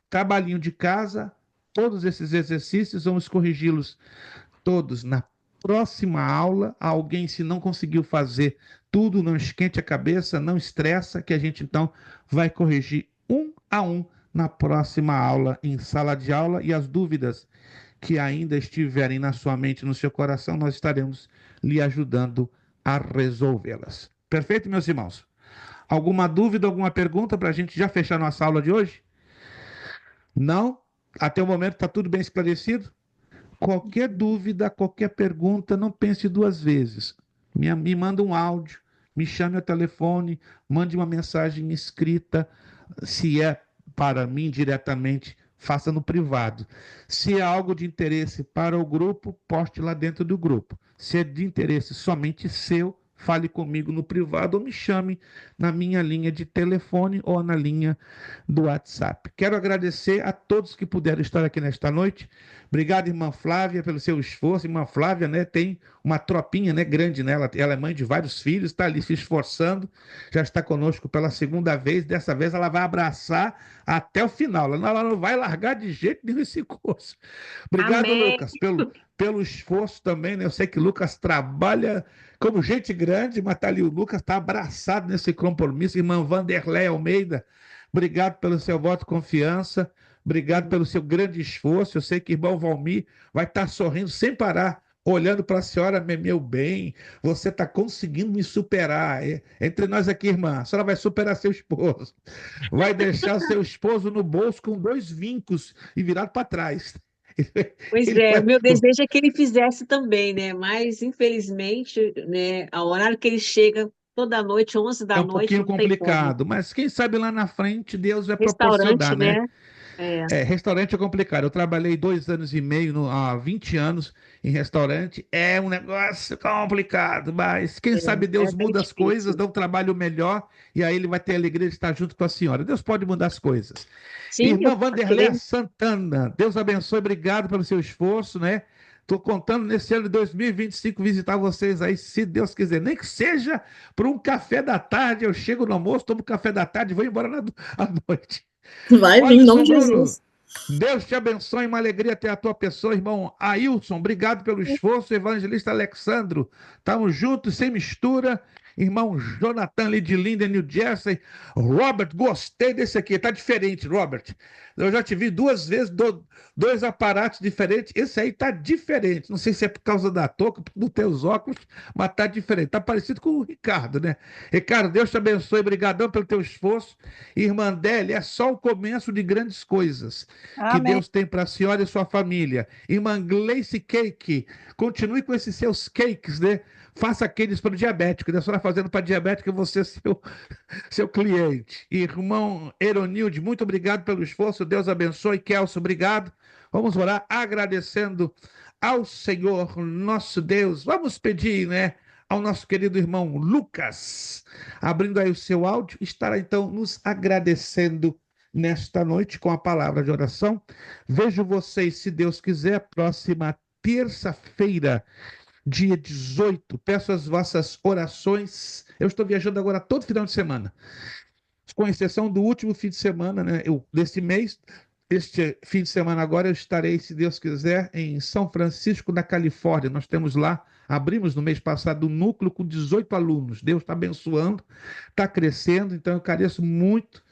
trabalhinho de casa, todos esses exercícios, vamos corrigi-los todos na próxima aula. Alguém, se não conseguiu fazer tudo, não esquente a cabeça, não estressa, que a gente então vai corrigir um a um na próxima aula, em sala de aula, e as dúvidas que ainda estiverem na sua mente, no seu coração, nós estaremos lhe ajudando a resolvê-las. Perfeito, meus irmãos? Alguma dúvida, alguma pergunta para a gente já fechar nossa aula de hoje? Não? Até o momento está tudo bem esclarecido? Qualquer dúvida, qualquer pergunta, não pense duas vezes. Me manda um áudio, me chame ao telefone, mande uma mensagem escrita, se é para mim diretamente, faça no privado. Se é algo de interesse para o grupo, poste lá dentro do grupo. Se é de interesse somente seu, fale comigo no privado ou me chame na minha linha de telefone ou na linha do WhatsApp. Quero agradecer a todos que puderam estar aqui nesta noite. Obrigado, irmã Flávia, pelo seu esforço. Irmã Flávia, né, tem uma tropinha, né, grande nela. Ela é mãe de vários filhos, está ali se esforçando. Já está conosco pela segunda vez. Dessa vez ela vai abraçar até o final. Ela não vai largar de jeito nenhum esse curso. Obrigado, Amém. Lucas, pelo esforço também, né? Eu sei que o Lucas trabalha como gente grande, mas tá ali, o Lucas está abraçado nesse compromisso. Irmã Vanderlei Almeida, obrigado pelo seu voto de confiança. Obrigado pelo seu grande esforço. Eu sei que o irmão Valmir vai estar sorrindo sem parar olhando para a senhora, meu bem, você está conseguindo me superar. Entre nós aqui, irmã, a senhora vai superar seu esposo. Vai deixar o seu esposo no bolso com 2 vincos e virado para trás. Pois Ele é, vai... o meu desejo é que ele fizesse também, né? Mas, infelizmente, né, ao horário que ele chega, toda noite, 11 É da um noite, pouquinho não tem como. complicado, mas quem sabe lá na frente Deus vai Restaurante, proporcionar, né? né? É, Restaurante é complicado. Eu trabalhei 2 anos e meio, há 20 anos em restaurante. É um negócio complicado, mas quem sabe é Deus bem muda as coisas, difícil. dá um trabalho melhor e aí ele vai ter a alegria de estar junto com a senhora. Deus pode mudar as coisas. Sim, Irmã eu Vanderléa creio. Santana, Deus abençoe, obrigado pelo seu esforço, né? Estou contando nesse ano de 2025 visitar vocês aí, se Deus quiser. Nem que seja para um café da tarde. Eu chego no almoço, tomo café da tarde e vou embora à noite. Vai vir, em nome Alisson de Bruno, Jesus. Deus te abençoe, uma alegria ter a tua pessoa, irmão Ailson, obrigado pelo esforço, evangelista Alexandro, estamos juntos, sem mistura, irmão Jonathan ali de Linden, New Jersey, Robert, gostei desse aqui, tá diferente, Robert, eu já te vi 2 vezes, 2 aparatos diferentes, esse aí tá diferente, não sei se é por causa da touca, dos teus óculos, mas tá diferente, tá parecido com o Ricardo, né? Ricardo, Deus te abençoe, obrigadão pelo teu esforço, irmã Deli, é só o começo de grandes coisas que Amém. Deus tem para a senhora e sua família. Irmã Gleice Cake, continue com esses seus cakes, né? Faça aqueles para o diabético, né? A senhora fazendo para diabético, eu vou ser seu cliente. Irmão Eronilde, muito obrigado pelo esforço, Deus abençoe. Kelso, obrigado. Vamos orar agradecendo ao Senhor, nosso Deus. Vamos pedir, né? Ao nosso querido irmão Lucas, abrindo aí o seu áudio, estará então nos agradecendo nesta noite com a palavra de oração. Vejo vocês, se Deus quiser, próxima terça-feira, dia 18. Peço as vossas orações. Eu estou viajando agora todo final de semana, com exceção do último fim de semana, né? Desse mês. Este fim de semana agora eu estarei, se Deus quiser, em São Francisco, na Califórnia. Nós temos lá, abrimos no mês passado um núcleo com 18 alunos. Deus está abençoando, está crescendo, então eu careço muito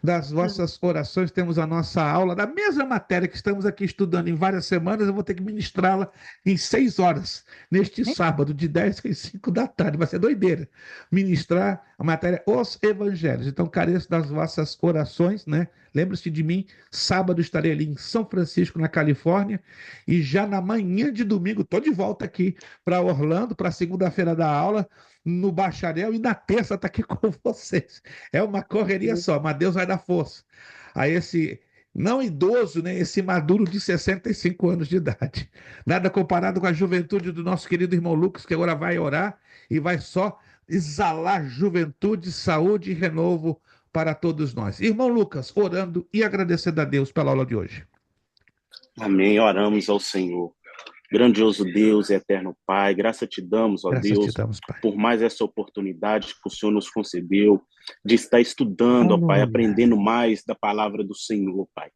das vossas orações. Temos a nossa aula da mesma matéria que estamos aqui estudando em várias semanas. Eu vou ter que ministrá-la em 6 horas, neste sábado, de 10 às 5 da tarde. Vai ser doideira ministrar a matéria Os Evangelhos. Então, careço das vossas orações, né? Lembre-se de mim, sábado estarei ali em São Francisco, na Califórnia, e já na manhã de domingo estou de volta aqui para Orlando, para segunda-feira da aula, no bacharel, e na terça está aqui com vocês. É uma correria só, mas Deus vai dar força a esse não idoso, né, esse maduro de 65 anos de idade. Nada comparado com a juventude do nosso querido irmão Lucas, que agora vai orar e vai só exalar juventude, saúde e renovo para todos nós. Irmão Lucas, orando e agradecendo a Deus pela aula de hoje. Amém. Oramos ao Senhor. Grandioso Deus e eterno Pai, graça te damos, ó Graças Deus, te damos, Pai. por mais essa oportunidade que o Senhor nos concedeu de estar estudando, ó Pai, aprendendo mais da palavra do Senhor, Pai.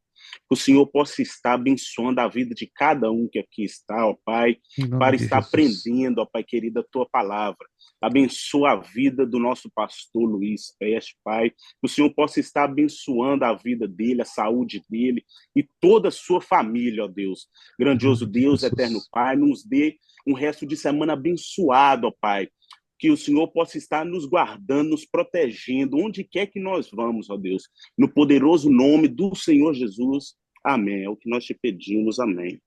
Que o Senhor possa estar abençoando a vida de cada um que aqui está, ó Pai, para estar aprendendo, ó Pai querido, a tua palavra. Abençoa a vida do nosso pastor Luiz Peste, Pai. Que o Senhor possa estar abençoando a vida dele, a saúde dele e toda a sua família, ó Deus. Grandioso Deus, eterno Pai, nos dê um resto de semana abençoado, ó Pai. Que o Senhor possa estar nos guardando, nos protegendo, onde quer que nós vamos, ó Deus. No poderoso nome do Senhor Jesus. Amém. É o que nós te pedimos. Amém.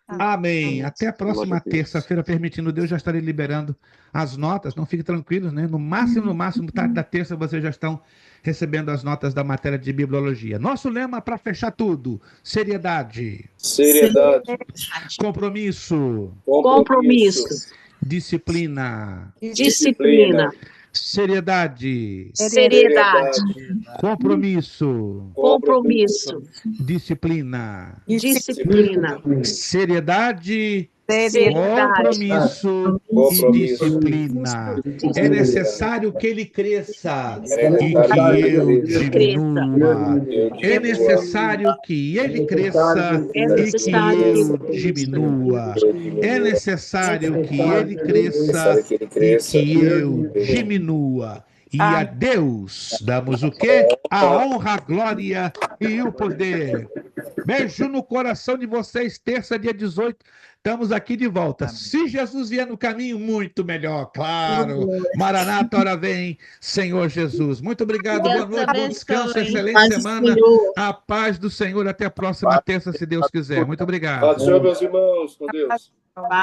Amém. Até a próxima terça-feira, permitindo Deus, já estarei liberando as notas. Não fique tranquilos, né? No máximo, tarde da terça, vocês já estão recebendo as notas da matéria de bibliologia. Nosso lema para fechar tudo: seriedade. Seriedade. Compromisso. Compromisso. Disciplina. Disciplina. Seriedade. Seriedade. Compromisso. Compromisso. Disciplina. Disciplina. Seriedade. Seriedade. Compromisso e disciplina. É necessário que ele cresça e que eu diminua. É necessário que ele cresça e que eu diminua. É necessário que ele cresça e que eu diminua. E a Deus damos o quê? A honra, a glória e o poder. Beijo no coração de vocês. Terça, dia 18, estamos aqui de volta. Se Jesus vier no caminho, muito melhor, claro. Maranata, hora vem, Senhor Jesus. Muito obrigado, boa noite, bom descanso, excelente semana. A paz do Senhor. Até a próxima terça, se Deus quiser. Muito obrigado. Paz do Senhor, meus irmãos. Com Deus.